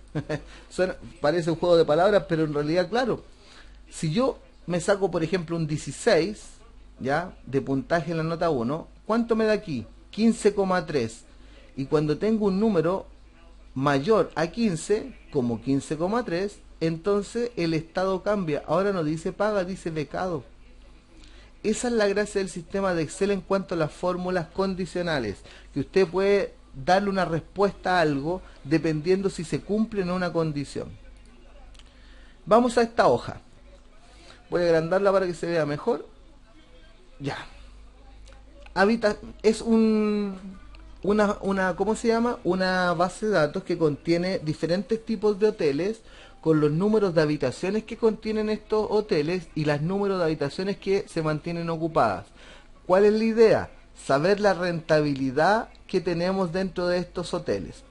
Parece un juego de palabras, pero en realidad, claro. Si yo me saco, por ejemplo, un 16, ¿ya? De puntaje en la nota 1, ¿cuánto me da aquí? 15,3. Y cuando tengo un número mayor a 15, como 15,3, entonces el estado cambia. Ahora no dice paga, dice becado. Esa es la gracia del sistema de Excel en cuanto a las fórmulas condicionales, que usted puede darle una respuesta a algo dependiendo si se cumple o no una condición. Vamos a esta hoja. Voy a agrandarla para que se vea mejor. Ya. Es una ¿cómo se llama? Una base de datos que contiene diferentes tipos de hoteles con los números de habitaciones que contienen estos hoteles y los números de habitaciones que se mantienen ocupadas. ¿Cuál es la idea? Saber la rentabilidad que tenemos dentro de estos hoteles.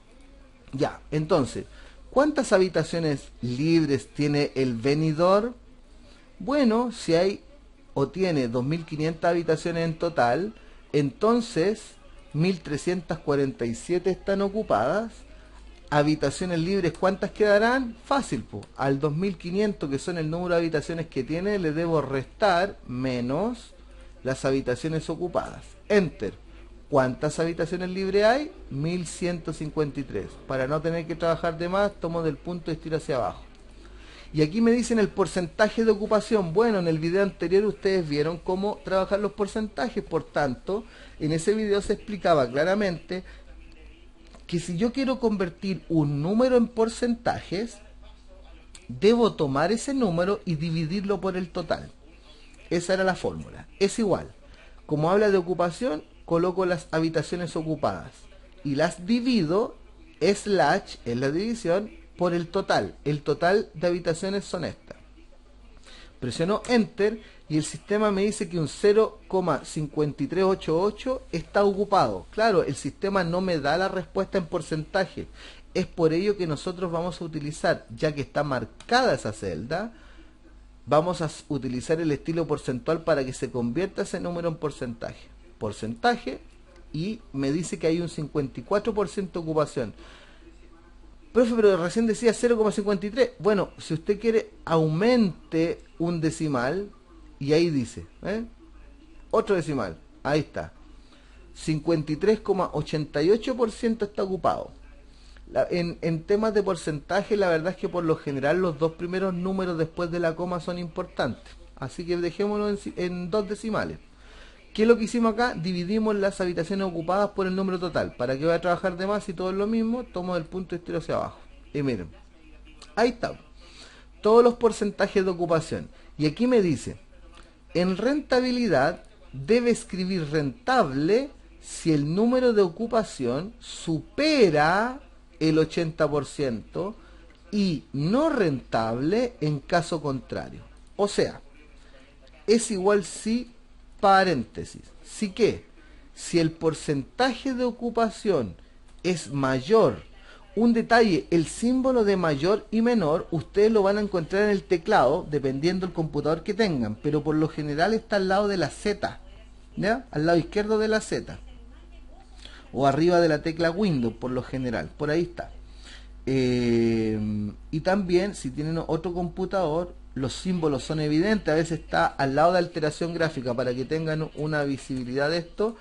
Ya, entonces, ¿cuántas habitaciones libres tiene el venidor? Bueno, si hay o tiene 2.500 habitaciones en total, entonces 1.347 están ocupadas. Habitaciones libres, ¿cuántas quedarán? Fácil, pues. Al 2.500, que son el número de habitaciones que tiene, le debo restar menos las habitaciones ocupadas. Enter. ¿Cuántas habitaciones libres hay? 1.153. Para no tener que trabajar de más, tomo del punto y estiro hacia abajo. Y aquí me dicen el porcentaje de ocupación. Bueno, en el video anterior ustedes vieron cómo trabajar los porcentajes. Por tanto, en ese video se explicaba claramente que si yo quiero convertir un número en porcentajes, debo tomar ese número y dividirlo por el total. Esa era la fórmula. Es igual. Como habla de ocupación, coloco las habitaciones ocupadas y las divido, slash, en la división, por el total. El total de habitaciones son estas. Presiono Enter y el sistema me dice que un 0,5388 está ocupado. Claro, el sistema no me da la respuesta en porcentaje. Es por ello que nosotros vamos a utilizar, ya que está marcada esa celda, vamos a utilizar el estilo porcentual para que se convierta ese número en porcentaje. Porcentaje, y me dice que hay un 54% de ocupación. Profe, pero recién decía 0,53. Bueno, si usted quiere, aumente un decimal, y ahí dice, otro decimal, ahí está. 53,88% está ocupado. En temas de porcentaje, la verdad es que por lo general los dos primeros números después de la coma son importantes. Así que dejémoslo en dos decimales. ¿Qué es lo que hicimos acá? Dividimos las habitaciones ocupadas por el número total. ¿Para qué voy a trabajar de más si todo es lo mismo? Tomo el punto y estiro hacia abajo. Y miren, ahí está. Todos los porcentajes de ocupación. Y aquí me dice, en rentabilidad debe escribir rentable si el número de ocupación supera el 80% y no rentable en caso contrario. O sea, es igual si paréntesis. ¿Sí qué? Si el porcentaje de ocupación es mayor, un detalle, el símbolo de mayor y menor, ustedes lo van a encontrar en el teclado, dependiendo del computador que tengan, pero por lo general está al lado de la Z, ¿ya? Al lado izquierdo de la Z, o arriba de la tecla Windows, por lo general, por ahí está. Y también, si tienen otro computador, los símbolos son evidentes, a veces está al lado de alteración gráfica. Para que tengan una visibilidad de esto,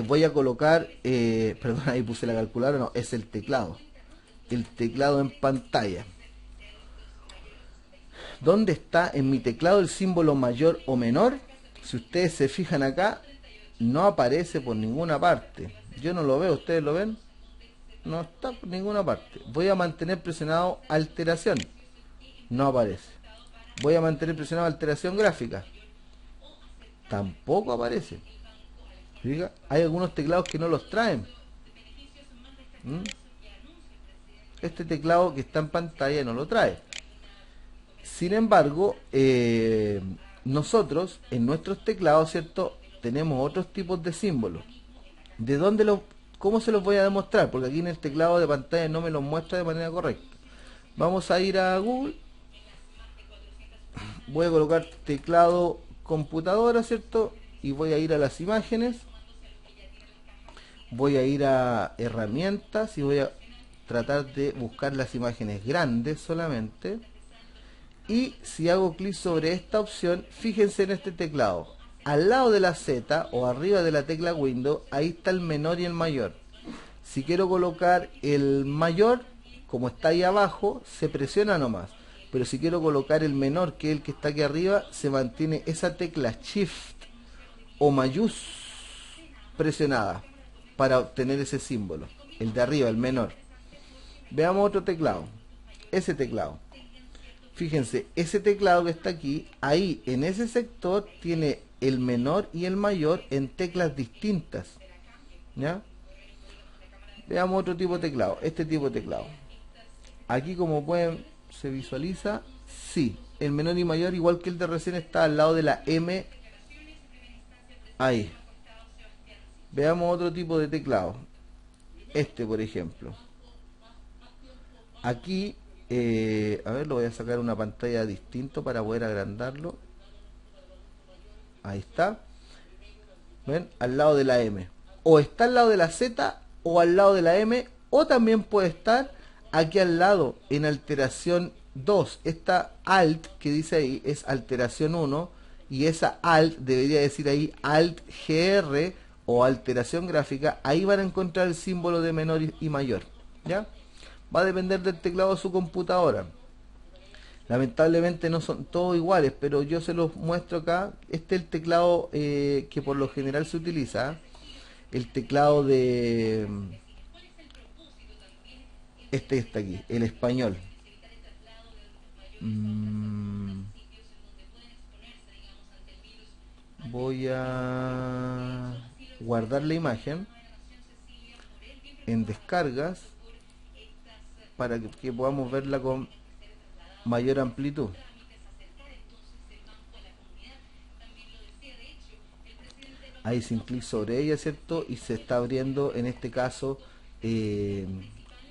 voy a colocar, perdón, ahí puse la calculadora, no, es el teclado en pantalla. ¿Dónde está en mi teclado el símbolo mayor o menor? Si ustedes se fijan acá, no aparece por ninguna parte. Yo no lo veo, ¿ustedes lo ven? No está por ninguna parte. Voy a mantener presionado alteración, no aparece. Voy a mantener presionado alteración gráfica, tampoco aparece. Fija, hay algunos teclados que no los traen. ¿Mm? Este teclado que está en pantalla no lo trae. Sin embargo, nosotros en nuestros teclados, ¿cierto? Tenemos otros tipos de símbolos. ¿De dónde cómo se los voy a demostrar? Porque aquí en el teclado de pantalla no me los muestra de manera correcta. Vamos a ir a Google. Voy a colocar teclado computadora, ¿cierto? Y voy a ir a las imágenes. Voy a ir a herramientas y voy a tratar de buscar las imágenes grandes solamente. Y si hago clic sobre esta opción, fíjense en este teclado. Al lado de la Z o arriba de la tecla Windows, ahí está el menor y el mayor. Si quiero colocar el mayor, como está ahí abajo, se presiona nomás. Pero si quiero colocar el menor, que es el que está aquí arriba, se mantiene esa tecla Shift o mayús presionada para obtener ese símbolo. El de arriba, el menor. Veamos otro teclado. Ese teclado. Fíjense, ese teclado que está aquí, ahí en ese sector tiene el menor y el mayor en teclas distintas. ¿Ya? Veamos otro tipo de teclado, este tipo de teclado. Aquí, como pueden, se visualiza, sí, el menor y mayor, igual que el de recién, está al lado de la M. Ahí. Veamos otro tipo de teclado. Este, por ejemplo. Aquí, a ver, lo voy a sacar una pantalla distinto para poder agrandarlo. Ahí está. ¿Ven? Al lado de la M. O está al lado de la Z o al lado de la M, o también puede estar aquí al lado en alteración 2. Esta Alt que dice ahí es alteración 1 y esa Alt debería decir ahí Alt GR o alteración gráfica. Ahí van a encontrar el símbolo de menor y mayor. ¿Ya? Va a depender del teclado de su computadora. Lamentablemente no son todos iguales, pero yo se los muestro acá. Este es el teclado que por lo general se utiliza. El teclado de... Este está aquí, el español. Voy a guardar la imagen en descargas para que podamos verla con mayor amplitud. Ahí sin clic sobre ella, ¿cierto? Y se está abriendo en este caso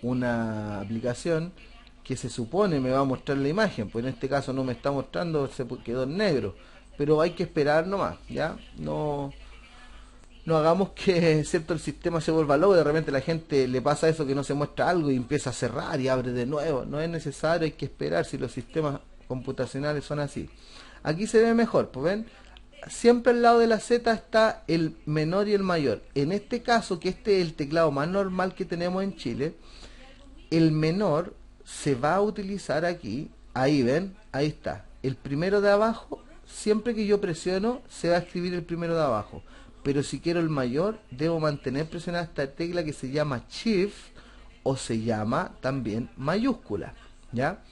una aplicación que se supone me va a mostrar la imagen, pues en este caso no me está mostrando, se quedó en negro, pero hay que esperar nomás, ¿ya? No hagamos que, ¿cierto?, el sistema se vuelva loco. De repente la gente le pasa eso, que no se muestra algo y empieza a cerrar y abre de nuevo. No es necesario, hay que esperar, si los sistemas computacionales son así. Aquí se ve mejor, pues ven, siempre al lado de la Z está el menor y el mayor. En este caso, que este es el teclado más normal que tenemos en Chile, el menor se va a utilizar aquí. Ahí ven, ahí está. El primero de abajo, siempre que yo presiono, se va a escribir el primero de abajo. Pero si quiero el mayor, debo mantener presionada esta tecla que se llama Shift o se llama también mayúscula. ¿Ya?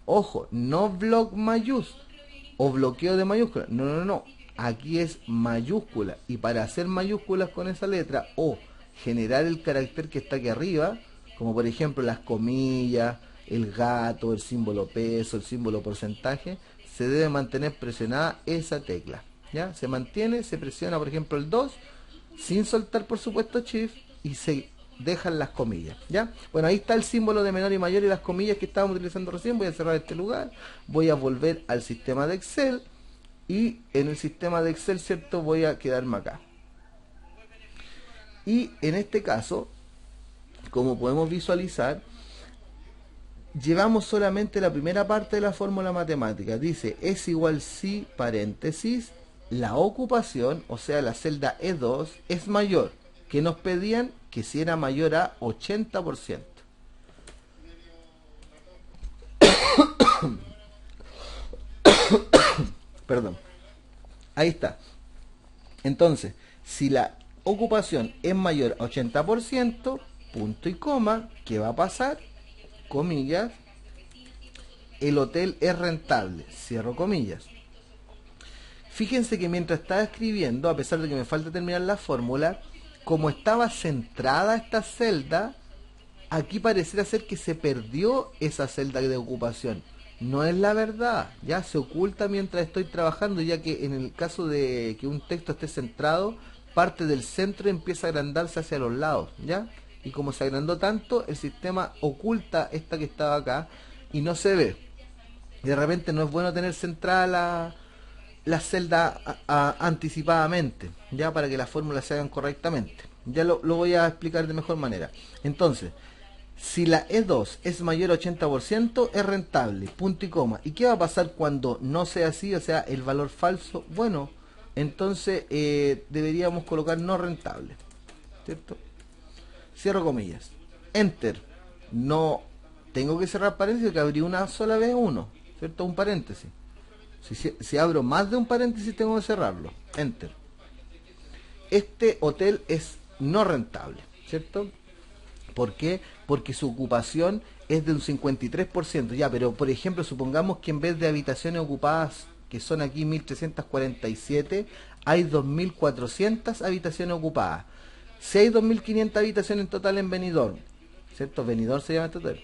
Ojo, no block mayús o bloqueo de mayúscula. No. Aquí es mayúscula. Y para hacer mayúsculas con esa letra o generar el carácter que está aquí arriba, como por ejemplo las comillas, el gato, el símbolo peso, el símbolo porcentaje, se debe mantener presionada esa tecla. ¿Ya? Se mantiene, se presiona por ejemplo el 2 sin soltar por supuesto Shift y se dejan las comillas. ¿Ya? Bueno, ahí está el símbolo de menor y mayor y las comillas que estábamos utilizando recién. Voy a cerrar este lugar, voy a volver al sistema de Excel y en el sistema de Excel, ¿cierto?, voy a quedarme acá. Y en este caso, como podemos visualizar, llevamos solamente la primera parte de la fórmula matemática. Dice es igual si, paréntesis, la ocupación, o sea la celda E2, es mayor, que nos pedían que si era mayor a 80%. Perdón. Ahí está. Entonces, si la ocupación es mayor a 80%, punto y coma, ¿qué va a pasar? Comillas, el hotel es rentable, cierro comillas. Fíjense que mientras estaba escribiendo, a pesar de que me falta terminar la fórmula, como estaba centrada esta celda, aquí pareciera ser que se perdió esa celda de ocupación. No es la verdad, ya se oculta mientras estoy trabajando, ya que en el caso de que un texto esté centrado, parte del centro empieza a agrandarse hacia los lados, ¿ya? Y como se agrandó tanto, el sistema oculta esta que estaba acá y no se ve. Y de repente no es bueno tener centrada la celda anticipadamente, ya, para que las fórmulas se hagan correctamente. Ya lo voy a explicar de mejor manera. Entonces, si la E2 es mayor a 80%, es rentable, punto y coma. ¿Y qué va a pasar cuando no sea así, o sea, el valor falso? Bueno, entonces deberíamos colocar no rentable, ¿cierto? Cierro comillas. Enter. No tengo que cerrar paréntesis, que abrí una sola vez uno, ¿cierto? Un paréntesis. Si abro más de un paréntesis, tengo que cerrarlo. Enter. Este hotel es no rentable, ¿cierto? ¿Por qué? Porque su ocupación es de un 53%. Ya, pero por ejemplo, supongamos que en vez de habitaciones ocupadas, que son aquí 1347, hay 2400 habitaciones ocupadas. Si hay 2500 habitaciones en total en Benidorm, ¿cierto? Benidorm se llama este hotel.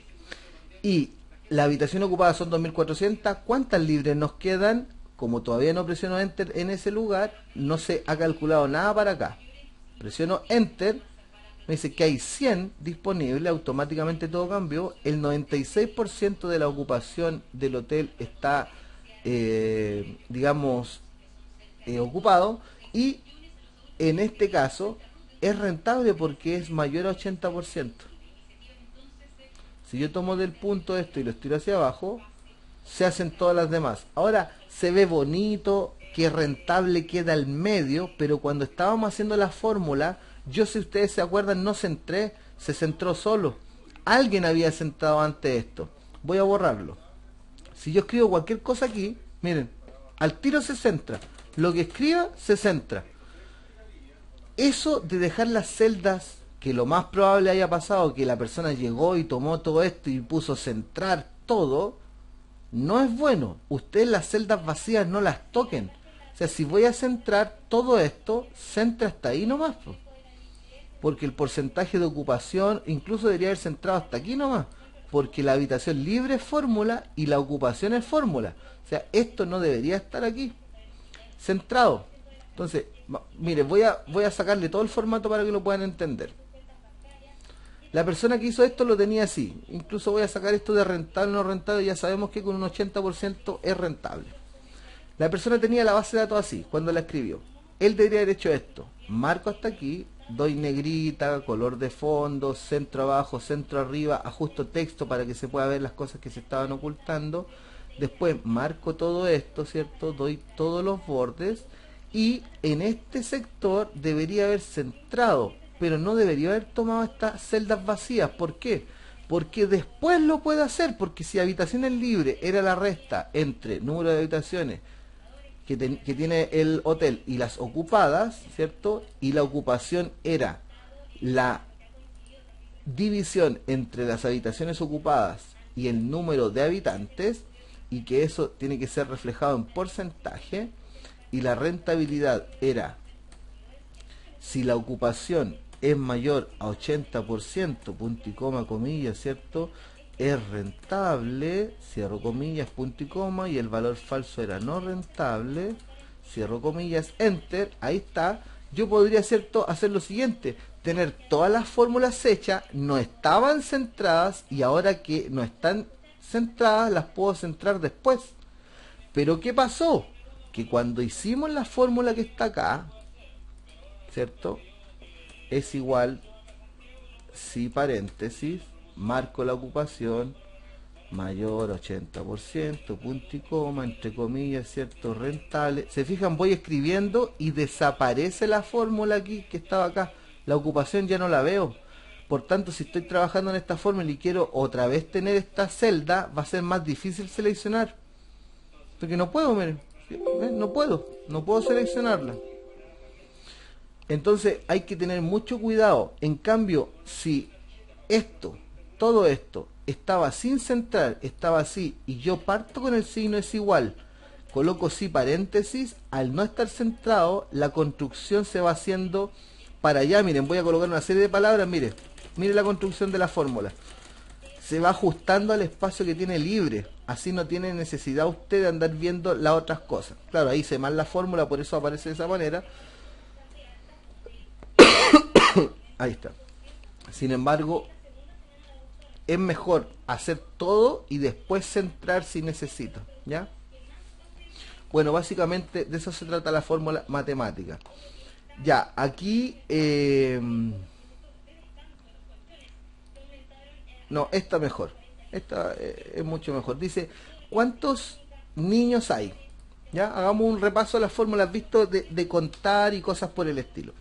Y la habitación ocupada son 2400, ¿cuántas libres nos quedan? Como todavía no presiono Enter en ese lugar, no se ha calculado nada para acá. Presiono Enter, me dice que hay 100 disponibles, automáticamente todo cambió. El 96% de la ocupación del hotel está, digamos, ocupado. Y en este caso es rentable porque es mayor a 80%. Si yo tomo del punto esto y lo estiro hacia abajo, se hacen todas las demás. Ahora se ve bonito, que rentable queda al medio, pero cuando estábamos haciendo la fórmula, yo, si ustedes se acuerdan, no centré, se centró solo. Alguien había centrado antes esto. Voy a borrarlo. Si yo escribo cualquier cosa aquí, miren, al tiro se centra. Lo que escriba se centra. Eso de dejar las celdas, que lo más probable haya pasado, que la persona llegó y tomó todo esto y puso centrar todo, no es bueno. Ustedes las celdas vacías no las toquen. O sea, si voy a centrar todo esto, centra hasta ahí nomás, porque el porcentaje de ocupación incluso debería haber centrado hasta aquí nomás, porque la habitación libre es fórmula y la ocupación es fórmula. O sea, esto no debería estar aquí centrado. Entonces, mire, voy a sacarle todo el formato para que lo puedan entender. La persona que hizo esto lo tenía así. Incluso voy a sacar esto de rentable o no rentable. Ya sabemos que con un 80% es rentable. La persona tenía la base de datos así cuando la escribió. Él debería haber hecho esto. Marco hasta aquí, doy negrita, color de fondo, centro abajo, centro arriba, ajusto texto para que se pueda ver las cosas que se estaban ocultando. Después marco todo esto, ¿cierto? Doy todos los bordes. Y en este sector debería haber centrado, pero no debería haber tomado estas celdas vacías. ¿Por qué? Porque después lo puede hacer, porque si habitaciones libres era la resta entre número de habitaciones que tiene el hotel y las ocupadas, ¿cierto? Y la ocupación era la división entre las habitaciones ocupadas y el número de habitantes, y que eso tiene que ser reflejado en porcentaje. Y la rentabilidad era, si la ocupación es mayor a 80%, punto y coma, comillas, ¿cierto? Es rentable, cierro comillas, punto y coma, y el valor falso era no rentable, cierro comillas, enter, ahí está. Yo podría, ¿cierto?, hacer lo siguiente, tener todas las fórmulas hechas, no estaban centradas, y ahora que no están centradas, las puedo centrar después. Pero ¿qué pasó? Que cuando hicimos la fórmula que está acá, ¿cierto?, es igual, si paréntesis, marco la ocupación, mayor 80%, punto y coma, entre comillas, ¿cierto?, rentable. Se fijan, voy escribiendo y desaparece la fórmula aquí que estaba acá. La ocupación ya no la veo. Por tanto, si estoy trabajando en esta fórmula y quiero otra vez tener esta celda, va a ser más difícil seleccionar. Porque no puedo, miren. No puedo seleccionarla. Entonces hay que tener mucho cuidado. En cambio, si todo esto estaba sin centrar, estaba así, y yo parto con el signo es igual, coloco sí paréntesis, al no estar centrado, la construcción se va haciendo para allá. Miren, voy a colocar una serie de palabras, mire la construcción de la fórmula. Se va ajustando al espacio que tiene libre, así no tiene necesidad usted de andar viendo las otras cosas. Claro, ahí se mal la fórmula, por eso aparece de esa manera. Ahí está. Sin embargo, es mejor hacer todo y después centrar si necesito, ¿ya? Bueno, básicamente de eso se trata la fórmula matemática. Ya, aquí... no, esta mejor. Esta es mucho mejor. Dice, ¿cuántos niños hay? ¿Ya? Hagamos un repaso a las fórmulas visto de contar y cosas por el estilo.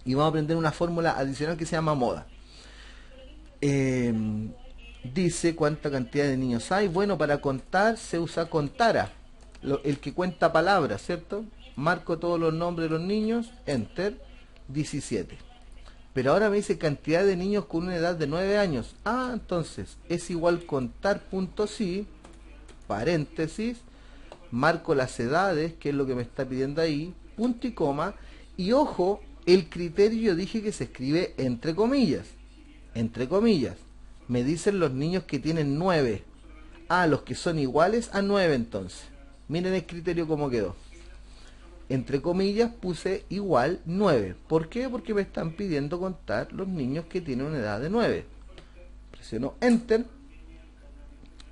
Y vamos a aprender una fórmula adicional que se llama moda. Dice cuánta cantidad de niños hay. Bueno, para contar se usa contara, el que cuenta palabras, ¿cierto? Marco todos los nombres de los niños, enter, 17. Pero ahora me dice cantidad de niños con una edad de 9 años. Ah, entonces es igual contar punto sí, paréntesis, marco las edades, que es lo que me está pidiendo ahí, punto y coma, y ojo, el criterio yo dije que se escribe entre comillas. Entre comillas. Me dicen los niños que tienen 9. Ah, los que son iguales a 9 entonces. Miren el criterio cómo quedó. Entre comillas puse igual 9. ¿Por qué? Porque me están pidiendo contar los niños que tienen una edad de 9. Presiono Enter.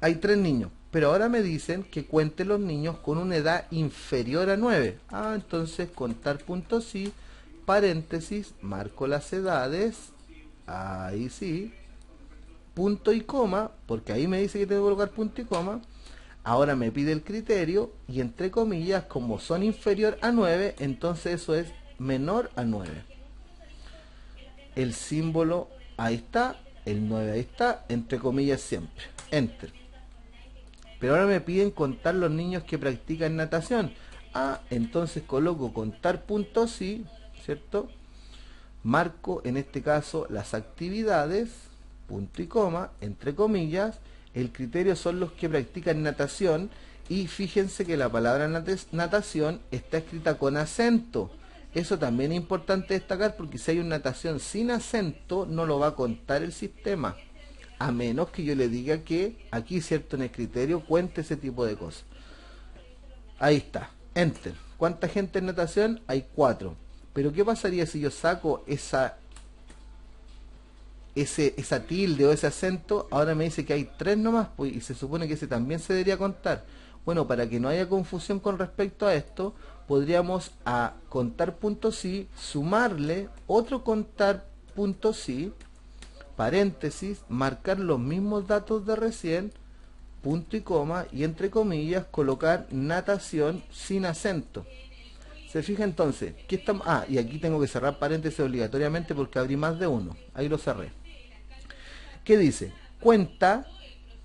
Hay 3 niños. Pero ahora me dicen que cuente los niños con una edad inferior a 9. Ah, entonces contar punto sí, paréntesis, marco las edades. Ahí sí. Punto y coma, porque ahí me dice que tengo que colocar punto y coma. Ahora me pide el criterio y entre comillas, como son inferior a 9, entonces eso es menor a 9. El símbolo ahí está, el 9 ahí está, entre comillas siempre. Enter. Pero ahora me piden contar los niños que practican natación. Ah, entonces coloco contar punto sí, ¿cierto? Marco en este caso las actividades, punto y coma, entre comillas. El criterio son los que practican natación y fíjense que la palabra natación está escrita con acento. Eso también es importante destacar porque si hay una natación sin acento no lo va a contar el sistema. A menos que yo le diga que aquí, cierto, en el criterio cuente ese tipo de cosas. Ahí está, enter. ¿Cuánta gente en natación? Hay 4. Pero ¿qué pasaría si yo saco esa tilde o ese acento? Ahora me dice que hay 3 nomás, pues, y se supone que ese también se debería contar. Bueno, para que no haya confusión con respecto a esto, podríamos a contar punto sí, sumarle otro contar punto sí, paréntesis, marcar los mismos datos de recién, punto y coma, y entre comillas colocar natación sin acento. Se fija entonces, ¿qué estamos? Ah, y aquí tengo que cerrar paréntesis obligatoriamente porque abrí más de uno. Ahí lo cerré. ¿Qué dice? Cuenta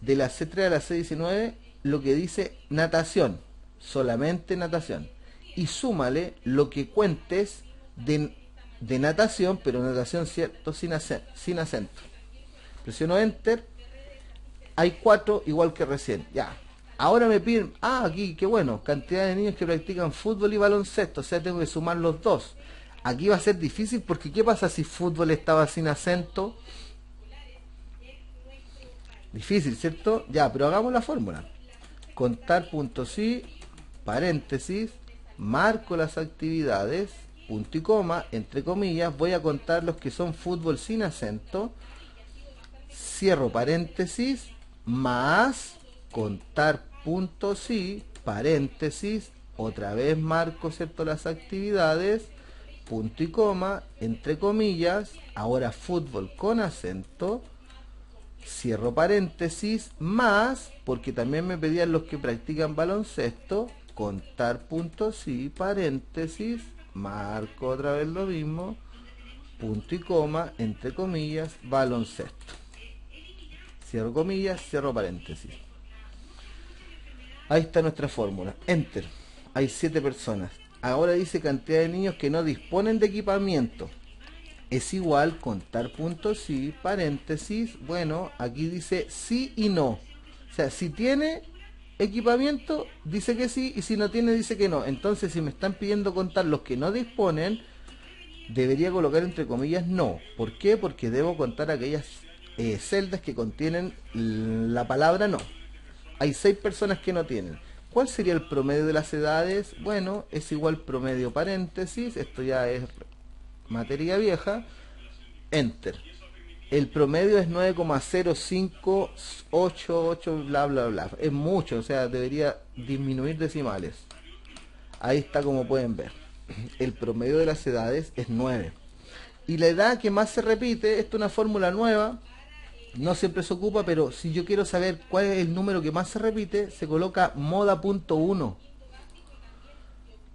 de la C3 a la C19 lo que dice natación, solamente natación. Y súmale lo que cuentes de natación, pero natación, cierto, sin acento. Presiono Enter. Hay 4 igual que recién. Ya. Ahora me piden, aquí, qué bueno, cantidad de niños que practican fútbol y baloncesto, o sea, tengo que sumar los dos. Aquí va a ser difícil porque ¿qué pasa si fútbol estaba sin acento? Difícil, ¿cierto? Ya, pero hagamos la fórmula. Contar punto sí, paréntesis, marco las actividades, punto y coma, entre comillas, voy a contar los que son fútbol sin acento, cierro paréntesis, más contar punto sí, paréntesis, otra vez marco, ¿cierto?, las actividades, punto y coma, entre comillas, ahora fútbol con acento, cierro paréntesis, más, porque también me pedían los que practican baloncesto, contar punto sí, paréntesis, marco otra vez lo mismo, punto y coma, entre comillas, baloncesto. Cierro comillas, cierro paréntesis. Ahí está nuestra fórmula. Enter. Hay 7 personas. Ahora dice cantidad de niños que no disponen de equipamiento. Es igual contar punto sí, paréntesis. Bueno, aquí dice sí y no. O sea, si tiene, equipamiento, dice que sí, y si no tiene, dice que no. Entonces, si me están pidiendo contar los que no disponen, debería colocar entre comillas no. ¿Por qué? Porque debo contar aquellas celdas que contienen la palabra no. Hay 6 personas que no tienen. ¿Cuál sería el promedio de las edades? Bueno, es igual promedio paréntesis, esto ya es materia vieja, enter. El promedio es 9,0588, bla bla bla. Es mucho, o sea, debería disminuir decimales. Ahí está como pueden ver. El promedio de las edades es 9. Y la edad que más se repite, esto es una fórmula nueva, no siempre se ocupa, pero si yo quiero saber cuál es el número que más se repite, se coloca moda.1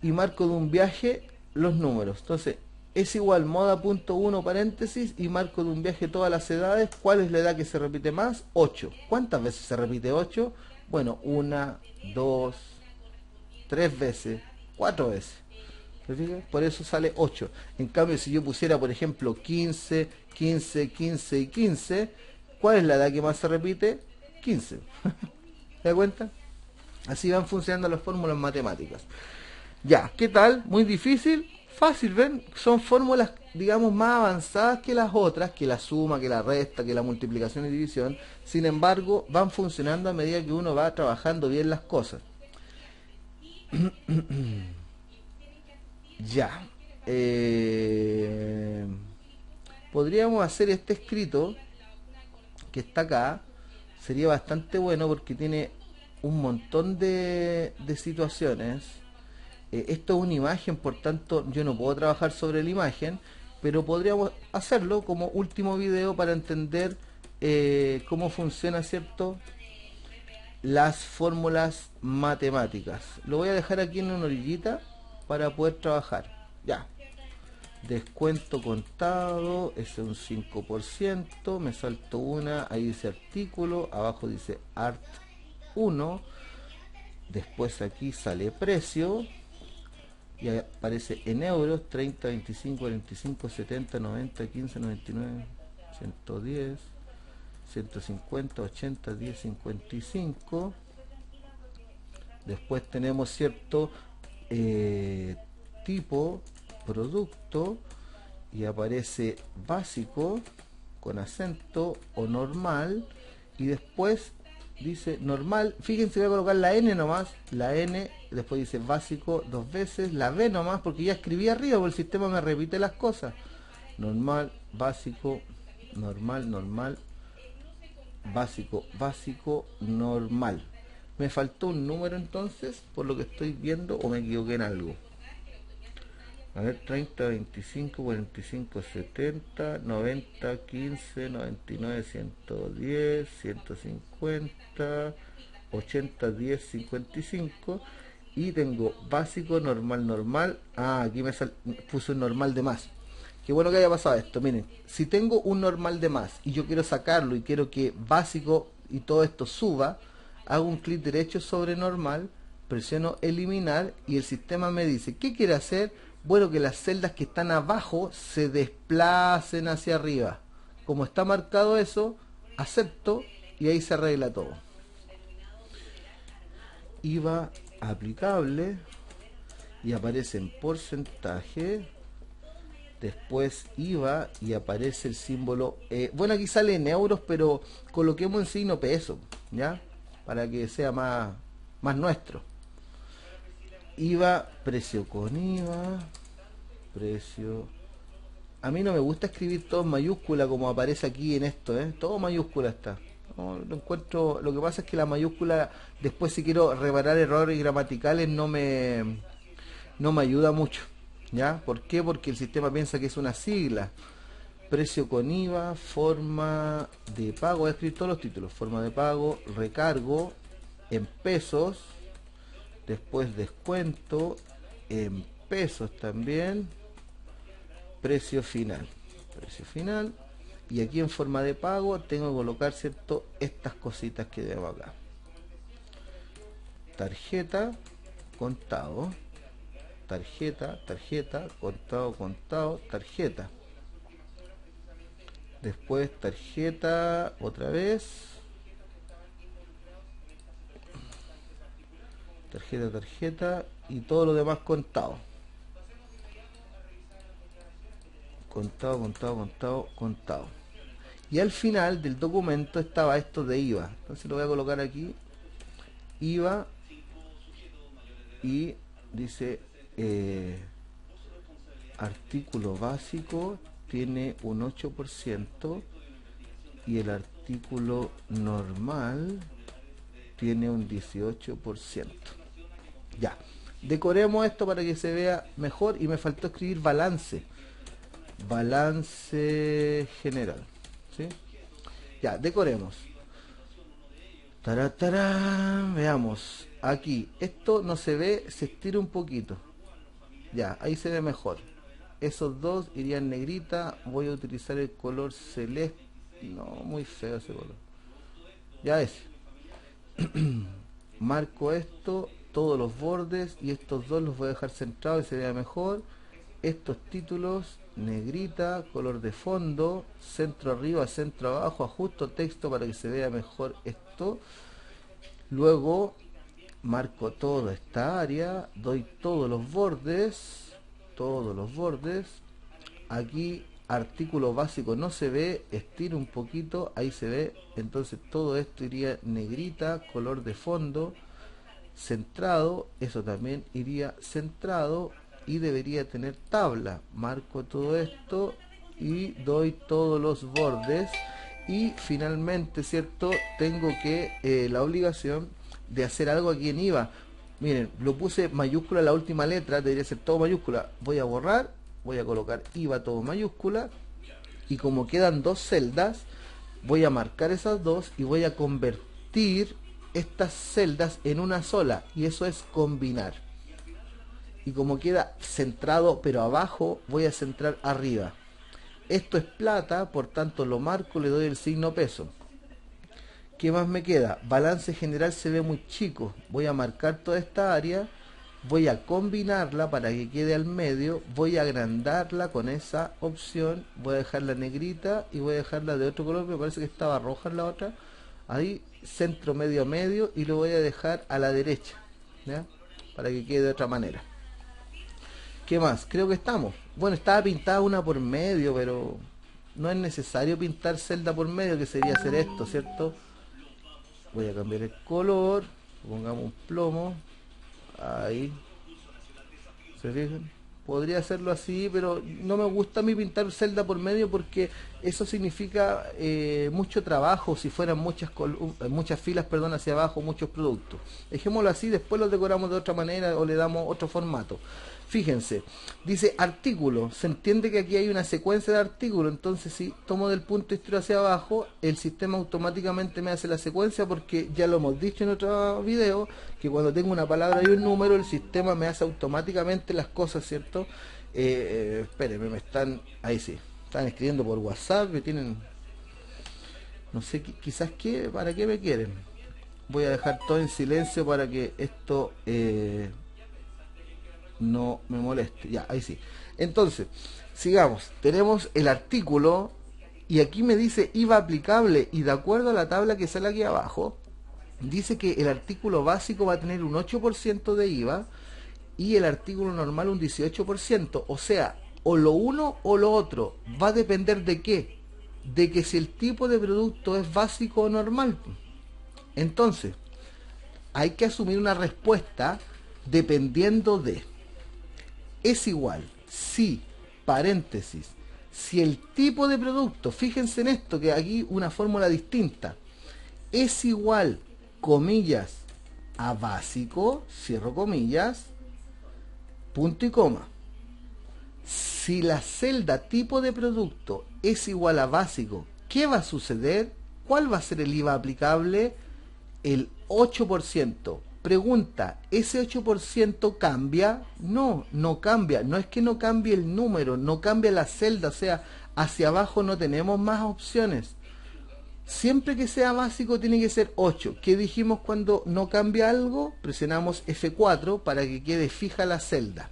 y marco de un viaje los números. Entonces, es igual moda.1 paréntesis y marco de un viaje todas las edades. ¿Cuál es la edad que se repite más? 8. ¿Cuántas veces se repite 8? Bueno, 1, 2, 3 veces, 4 veces. Por eso sale 8. En cambio, si yo pusiera, por ejemplo, 15, 15, 15 y 15, ¿cuál es la edad que más se repite? 15. ¿Se da cuenta? Así van funcionando las fórmulas matemáticas. Ya, ¿qué tal? Muy difícil, fácil, ¿ven? Son fórmulas, digamos, más avanzadas que las otras, que la suma, que la resta, que la multiplicación y división. Sin embargo, van funcionando a medida que uno va trabajando bien las cosas. Ya. Podríamos hacer este escrito que está acá. Sería bastante bueno porque tiene un montón de situaciones. Esto es una imagen, por tanto yo no puedo trabajar sobre la imagen, pero podríamos hacerlo como último video para entender cómo funciona, ¿cierto?, las fórmulas matemáticas. Lo voy a dejar aquí en una orillita para poder trabajar. Ya. Descuento contado, ese es un 5%, me salto una, ahí dice artículo, abajo dice art 1, después aquí sale precio, y aparece en euros 30, 25, 45, 70, 90, 15, 99, 110, 150, 80, 10, 55. Después tenemos cierto tipo, producto, y aparece básico con acento o normal, y después dice normal. Fíjense, voy a colocar la N nomás, la N, después dice básico 2 veces, la B nomás, porque ya escribí arriba, porque el sistema me repite las cosas. Normal, básico, normal, normal, básico, básico, normal. Me faltó un número entonces, por lo que estoy viendo, o me equivoqué en algo. A ver, 30, 25, 45, 70, 90, 15, 99, 110, 150, 80, 10, 55. Y tengo básico, normal, normal. Ah, aquí puse un normal de más. Qué bueno que haya pasado esto. Miren, si tengo un normal de más y yo quiero sacarlo y quiero que básico y todo esto suba, hago un clic derecho sobre normal, presiono eliminar y el sistema me dice, ¿qué quiere hacer? Bueno, que las celdas que están abajo se desplacen hacia arriba. Como está marcado eso, acepto y ahí se arregla todo. IVA aplicable y aparece en porcentaje. Después IVA y aparece el símbolo, bueno, aquí sale en euros, pero coloquemos en signo peso, ¿ya? Para que sea más nuestro. IVA, precio con IVA, precio. A mí no me gusta escribir todo en mayúscula como aparece aquí en esto, ¿eh? Todo mayúscula está. No, lo encuentro, lo que pasa es que la mayúscula, después si quiero reparar errores gramaticales, no me ayuda mucho. ¿Ya? ¿Por qué? Porque el sistema piensa que es una sigla. Precio con IVA, forma de pago, voy a escribir todos los títulos, forma de pago, recargo en pesos, después descuento en pesos también, precio final, y aquí en forma de pago tengo que colocar, ¿cierto?, estas cositas que debo acá. Tarjeta, contado, tarjeta, tarjeta, contado, contado, tarjeta. Después tarjeta, otra vez. tarjeta y todo lo demás contado. Contado. Y al final del documento estaba esto de IVA. Entonces lo voy a colocar aquí. IVA. Y dice artículo básico tiene un 8% y el artículo normal tiene un 18%. Ya, decoremos esto para que se vea mejor. Y me faltó escribir balance general, ¿sí? Ya, decoremos. Taratarán, veamos. Aquí, esto no se ve, se estira un poquito. Ya, ahí se ve mejor. Esos dos irían negrita. Voy a utilizar el color celeste. No, muy feo ese color. Ya es. Marco esto, todos los bordes, y estos dos los voy a dejar centrados y se vea mejor. Estos títulos, negrita, color de fondo, centro arriba, centro abajo, ajusto texto para que se vea mejor esto. Luego marco toda esta área, doy todos los bordes, aquí artículo básico no se ve, estiro un poquito, ahí se ve. Entonces todo esto iría negrita, color de fondo, centrado, eso también iría centrado y debería tener tabla. Marco todo esto y doy todos los bordes. Y finalmente, ¿cierto? Tengo que la obligación de hacer algo aquí en IVA. Miren, lo puse mayúscula la última letra, debería ser todo mayúscula. Voy a borrar, voy a colocar IVA todo mayúscula. Y como quedan dos celdas, voy a marcar esas dos y voy a convertir estas celdas en una sola. Y eso es combinar. Y como queda centrado pero abajo, voy a centrar arriba. Esto es plata, por tanto lo marco, le doy el signo peso. ¿Qué más me queda? Balance general se ve muy chico. Voy a marcar toda esta área, voy a combinarla para que quede al medio, voy a agrandarla con esa opción, voy a dejarla negrita y voy a dejarla de otro color, me parece que estaba roja en la otra. Ahí, centro medio a medio, y lo voy a dejar a la derecha, ¿ya? Para que quede de otra manera. ¿Qué más? Creo que estamos. Bueno, estaba pintada una por medio, pero no es necesario pintar celda por medio, que sería hacer esto, ¿cierto? Voy a cambiar el color, pongamos un plomo, ahí, ¿se fijan? Podría hacerlo así, pero no me gusta a mí pintar celda por medio porque eso significa mucho trabajo si fueran muchas filas, perdón, hacia abajo, muchos productos. Dejémoslo así, después lo decoramos de otra manera o le damos otro formato. Fíjense, dice artículo, se entiende que aquí hay una secuencia de artículos, entonces si tomo del punto y estiro hacia abajo, el sistema automáticamente me hace la secuencia, porque ya lo hemos dicho en otro video, que cuando tengo una palabra y un número, el sistema me hace automáticamente las cosas, ¿cierto? Espérenme, me están, ahí sí, están escribiendo por WhatsApp, me tienen, no sé, quizás para qué me quieren. Voy a dejar todo en silencio para que esto no me moleste. Ya, ahí sí. Entonces, sigamos. Tenemos el artículo y aquí me dice IVA aplicable, y de acuerdo a la tabla que sale aquí abajo, dice que el artículo básico va a tener un 8% de IVA y el artículo normal un 18%. O sea, o lo uno o lo otro. Va a depender de qué. De que si el tipo de producto es básico o normal. Entonces, hay que asumir una respuesta dependiendo de. Es igual si, paréntesis, si el tipo de producto, fíjense en esto, que aquí una fórmula distinta, es igual, comillas, a básico, cierro comillas, punto y coma. Si la celda tipo de producto es igual a básico, ¿qué va a suceder? ¿Cuál va a ser el IVA aplicable? El 8%. Pregunta, ¿ese 8% cambia? No, no cambia. No es que no cambie el número, no cambia la celda, o sea, hacia abajo no tenemos más opciones. Siempre que sea básico tiene que ser 8. ¿Qué dijimos cuando no cambia algo? Presionamos F4 para que quede fija la celda.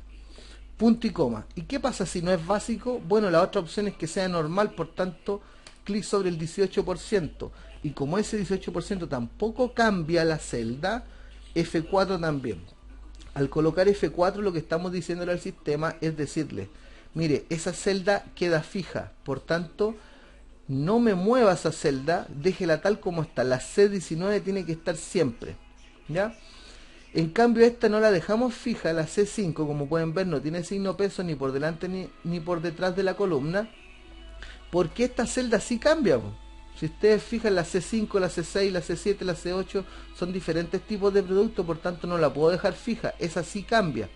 Punto y coma. ¿Y qué pasa si no es básico? Bueno, la otra opción es que sea normal, por tanto, clic sobre el 18%. Y como ese 18% tampoco cambia la celda, F4 también. Al colocar F4 lo que estamos diciéndole al sistema es decirle, mire, esa celda queda fija, por tanto, no me mueva esa celda, déjela tal como está. La C19 tiene que estar siempre, ¿ya? En cambio esta no la dejamos fija, la C5, como pueden ver, no tiene signo peso ni por delante ni por detrás de la columna, porque esta celda sí cambia, po. Si ustedes fijan, la C5, la C6, la C7, la C8 son diferentes tipos de productos, por tanto no la puedo dejar fija, esa sí cambia.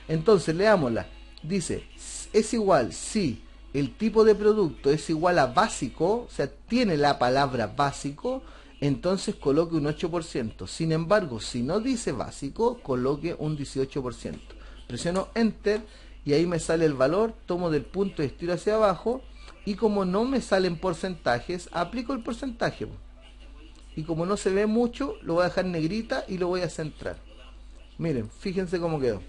Entonces leámosla, dice, es igual si el tipo de producto es igual a básico, o sea, tiene la palabra básico, entonces coloque un 8%. Sin embargo, si no dice básico, coloque un 18%. Presiono Enter y ahí me sale el valor, tomo del punto y estiro hacia abajo, y como no me salen porcentajes, aplico el porcentaje. Y como no se ve mucho, lo voy a dejar negrita y lo voy a centrar. Miren, fíjense cómo quedó.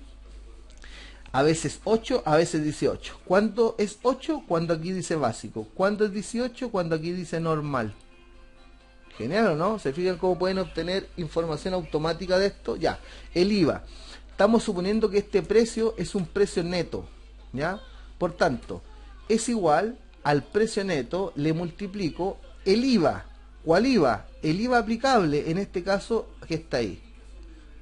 A veces 8, a veces 18. ¿Cuándo es 8? Cuando aquí dice básico. ¿Cuándo es 18? Cuando aquí dice normal. Genial, ¿o no? ¿Se fijan cómo pueden obtener información automática de esto? Ya, el IVA. Estamos suponiendo que este precio es un precio neto, ¿ya? Por tanto, es igual al precio neto, le multiplico el IVA. ¿Cuál IVA? El IVA aplicable, en este caso, que está ahí.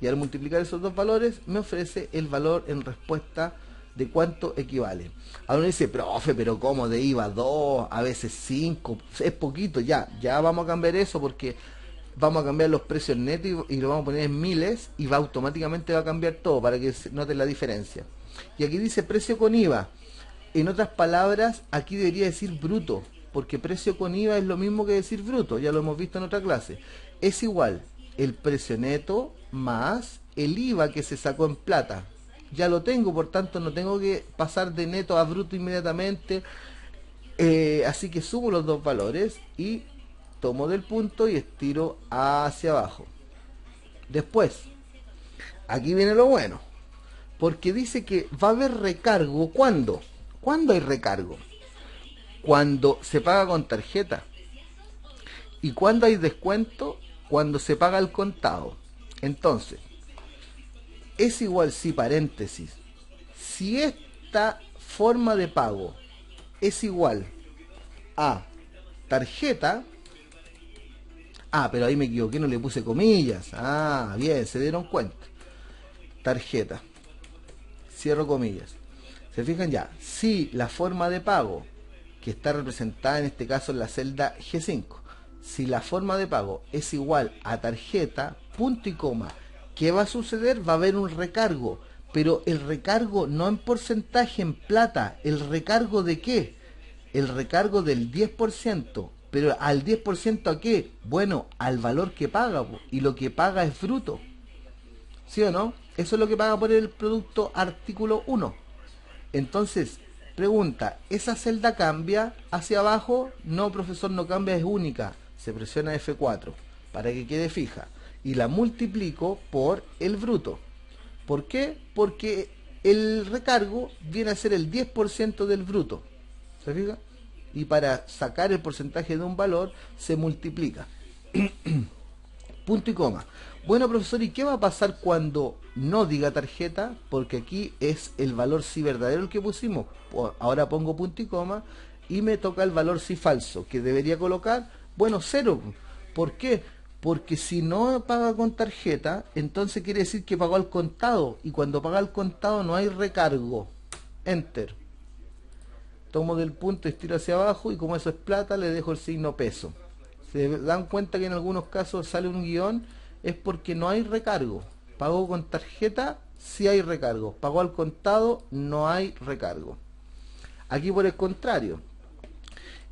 Y al multiplicar esos dos valores, me ofrece el valor en respuesta de cuánto equivale. Ahora uno dice, profe, pero ¿cómo de IVA 2, a veces 5? Es poquito, ya vamos a cambiar eso porque vamos a cambiar los precios netos y lo vamos a poner en miles y automáticamente va a cambiar todo para que noten la diferencia. Y aquí dice precio con IVA. En otras palabras, aquí debería decir bruto, porque precio con IVA es lo mismo que decir bruto, ya lo hemos visto en otra clase. Es igual el precio neto más el IVA que se sacó en plata. Ya lo tengo, por tanto no tengo que pasar de neto a bruto inmediatamente, así que subo los dos valores y tomo del punto y estiro hacia abajo. Después, aquí viene lo bueno, porque dice que va a haber recargo. ¿Cuándo? ¿Cuándo hay recargo? Cuando se paga con tarjeta. ¿Y cuándo hay descuento? Cuando se paga al contado. Entonces, es igual si paréntesis, si esta forma de pago es igual a tarjeta, pero ahí me equivoqué, no le puse comillas, bien, se dieron cuenta, tarjeta, cierro comillas, se fijan ya, si la forma de pago que está representada en este caso en la celda G5, si la forma de pago es igual a tarjeta, punto y coma, ¿qué va a suceder? Va a haber un recargo, pero el recargo no en porcentaje, en plata. ¿El recargo de qué? El recargo del 10%. ¿Pero al 10% a qué? Bueno, al valor que paga, y lo que paga es bruto. ¿Sí o no? Eso es lo que paga por el producto artículo 1. Entonces, pregunta, ¿esa celda cambia hacia abajo? No, profesor, no cambia, es única. Se presiona F4 para que quede fija. Y la multiplico por el bruto. ¿Por qué? Porque el recargo viene a ser el 10% del bruto. ¿Se fija? Y para sacar el porcentaje de un valor se multiplica. Punto y coma. Bueno, profesor, ¿y qué va a pasar cuando no diga tarjeta? Porque aquí es el valor sí verdadero el que pusimos. Ahora pongo punto y coma y me toca el valor sí falso. ¿Que debería colocar? Bueno, 0. ¿Por qué? Porque si no paga con tarjeta, entonces quiere decir que pagó al contado. Y cuando paga al contado no hay recargo. Enter. Tomo del punto, estiro hacia abajo y como eso es plata, le dejo el signo peso. Se dan cuenta que en algunos casos sale un guión, es porque no hay recargo. Pagó con tarjeta, sí hay recargo. Pagó al contado, no hay recargo. Aquí por el contrario,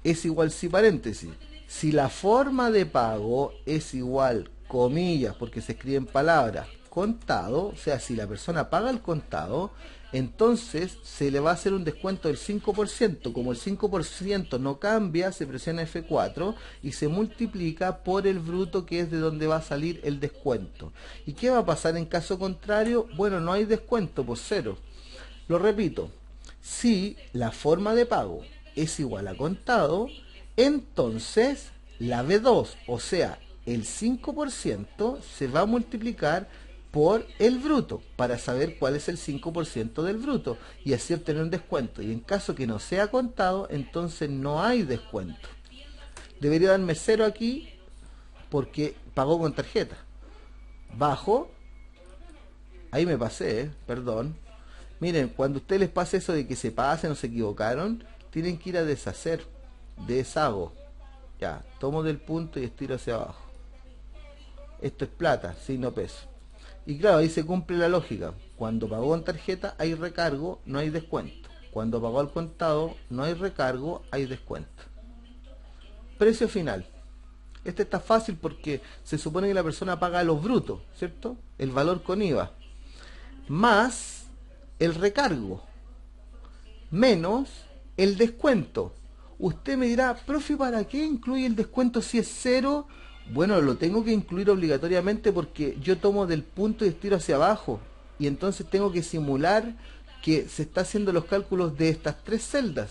es igual si paréntesis. Si la forma de pago es igual, comillas, porque se escribe en palabras, contado, o sea, si la persona paga el contado, entonces se le va a hacer un descuento del 5%. Como el 5% no cambia, se presiona F4 y se multiplica por el bruto, que es de donde va a salir el descuento. ¿Y qué va a pasar en caso contrario? Bueno, no hay descuento, pues 0. Lo repito, si la forma de pago es igual a contado, entonces la B2, o sea, el 5%, se va a multiplicar por el bruto, para saber cuál es el 5% del bruto y así obtener un descuento. Y en caso que no sea contado, entonces no hay descuento. Debería darme 0 aquí porque pagó con tarjeta. Bajo, ahí me pasé, perdón. Miren, cuando a ustedes les pasa eso de que se pasen o se equivocaron, tienen que ir a deshacer. Deshago. Ya, tomo del punto y estiro hacia abajo. Esto es plata, signo peso. Y claro, ahí se cumple la lógica. Cuando pagó en tarjeta hay recargo, no hay descuento. Cuando pagó al contado, no hay recargo, hay descuento. Precio final. Este está fácil porque se supone que la persona paga los brutos, ¿cierto? El valor con IVA. Más el recargo. Menos el descuento. Usted me dirá, profe, ¿para qué incluye el descuento si es 0? Bueno, lo tengo que incluir obligatoriamente porque yo tomo del punto y estiro hacia abajo. Y entonces tengo que simular que se está haciendo los cálculos de estas 3 celdas.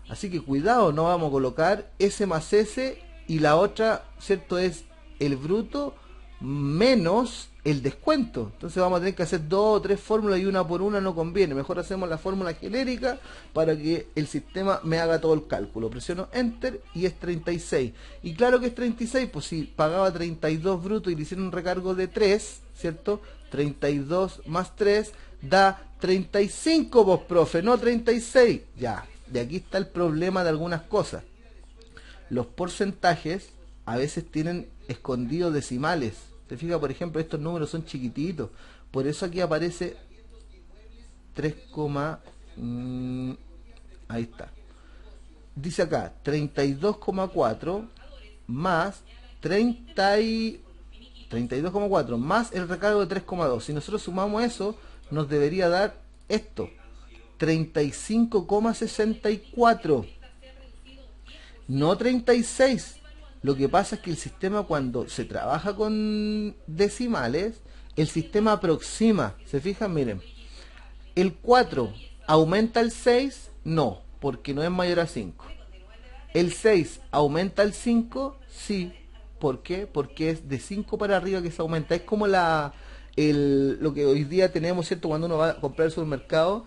Así que cuidado, no vamos a colocar S más S y la otra, ¿cierto? Es el bruto menos el descuento. Entonces vamos a tener que hacer 2 o 3 fórmulas y una por una no conviene. Mejor hacemos la fórmula genérica para que el sistema me haga todo el cálculo. Presiono Enter y es 36. Y claro que es 36, pues si pagaba 32 bruto y le hicieron un recargo de 3, ¿cierto? 32 más 3 da 35, vos profe, no 36. Ya, de aquí está el problema de algunas cosas. Los porcentajes a veces tienen escondidos decimales. Se fija, por ejemplo, estos números son chiquititos. Por eso aquí aparece 3, ahí está. Dice acá 32,4 más 32,4 más el recargo de 3,2. Si nosotros sumamos eso, nos debería dar esto. 35,64. No 36. Lo que pasa es que el sistema, cuando se trabaja con decimales, el sistema aproxima. ¿Se fijan? Miren. El 4 aumenta el 6, no, porque no es mayor a 5. El 6 aumenta el 5, sí. ¿Por qué? Porque es de 5 para arriba que se aumenta. Es como lo que hoy día tenemos, ¿cierto? Cuando uno va a comprar al supermercado,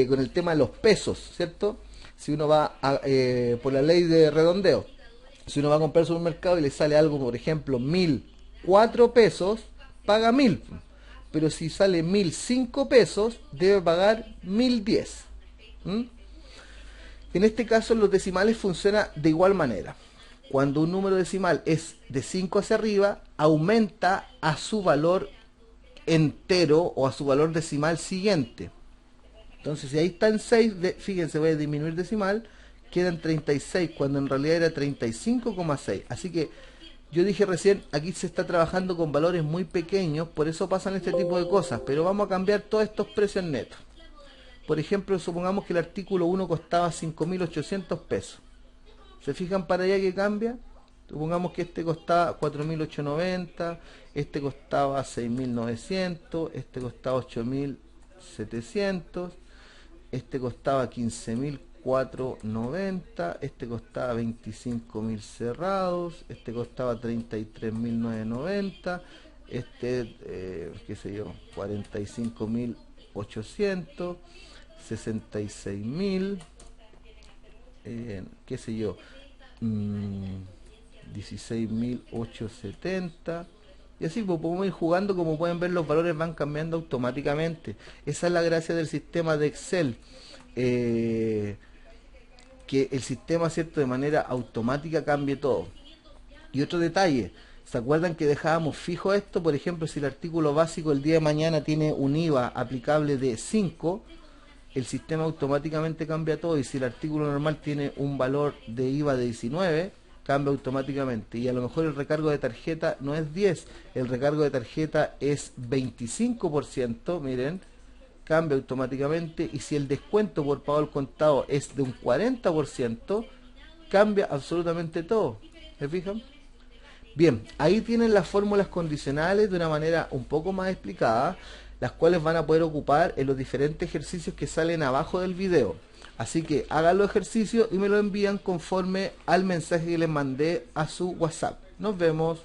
con el tema de los pesos, ¿cierto? Si uno va por la ley de redondeo. Si uno va a comprar al supermercado y le sale algo, por ejemplo, 1.004 pesos, paga 1.000. Pero si sale 1.005 pesos, debe pagar 1.010. En este caso, los decimales funcionan de igual manera. Cuando un número decimal es de 5 hacia arriba, aumenta a su valor entero o a su valor decimal siguiente. Entonces, si ahí está en 6, fíjense, voy a disminuir decimal, quedan 36, cuando en realidad era 35,6. Así que yo dije recién, aquí se está trabajando con valores muy pequeños, por eso pasan este tipo de cosas. Pero vamos a cambiar todos estos precios netos. Por ejemplo, supongamos que el artículo 1 costaba 5.800 pesos. ¿Se fijan para allá que cambia? Supongamos que este costaba 4.890, este costaba 6.900, este costaba 8.700, este costaba 15.490, este costaba 25.000 cerrados, este costaba 33.990, este, qué sé yo, 45.800, 66.000, qué sé yo, 16.870, y así pues, podemos ir jugando. Como pueden ver, los valores van cambiando automáticamente. Esa es la gracia del sistema de Excel, que el sistema, ¿cierto?, de manera automática cambie todo. Y otro detalle, ¿se acuerdan que dejábamos fijo esto? Por ejemplo, si el artículo básico el día de mañana tiene un IVA aplicable de 5, el sistema automáticamente cambia todo. Y si el artículo normal tiene un valor de IVA de 19, cambia automáticamente. Y a lo mejor el recargo de tarjeta no es 10, el recargo de tarjeta es 25%, miren, cambia automáticamente. Y si el descuento por pago al contado es de un 40%, cambia absolutamente todo. ¿Se fijan? Bien, ahí tienen las fórmulas condicionales de una manera un poco más explicada, las cuales van a poder ocupar en los diferentes ejercicios que salen abajo del video. Así que hagan los ejercicios y me lo envían conforme al mensaje que les mandé a su WhatsApp. Nos vemos.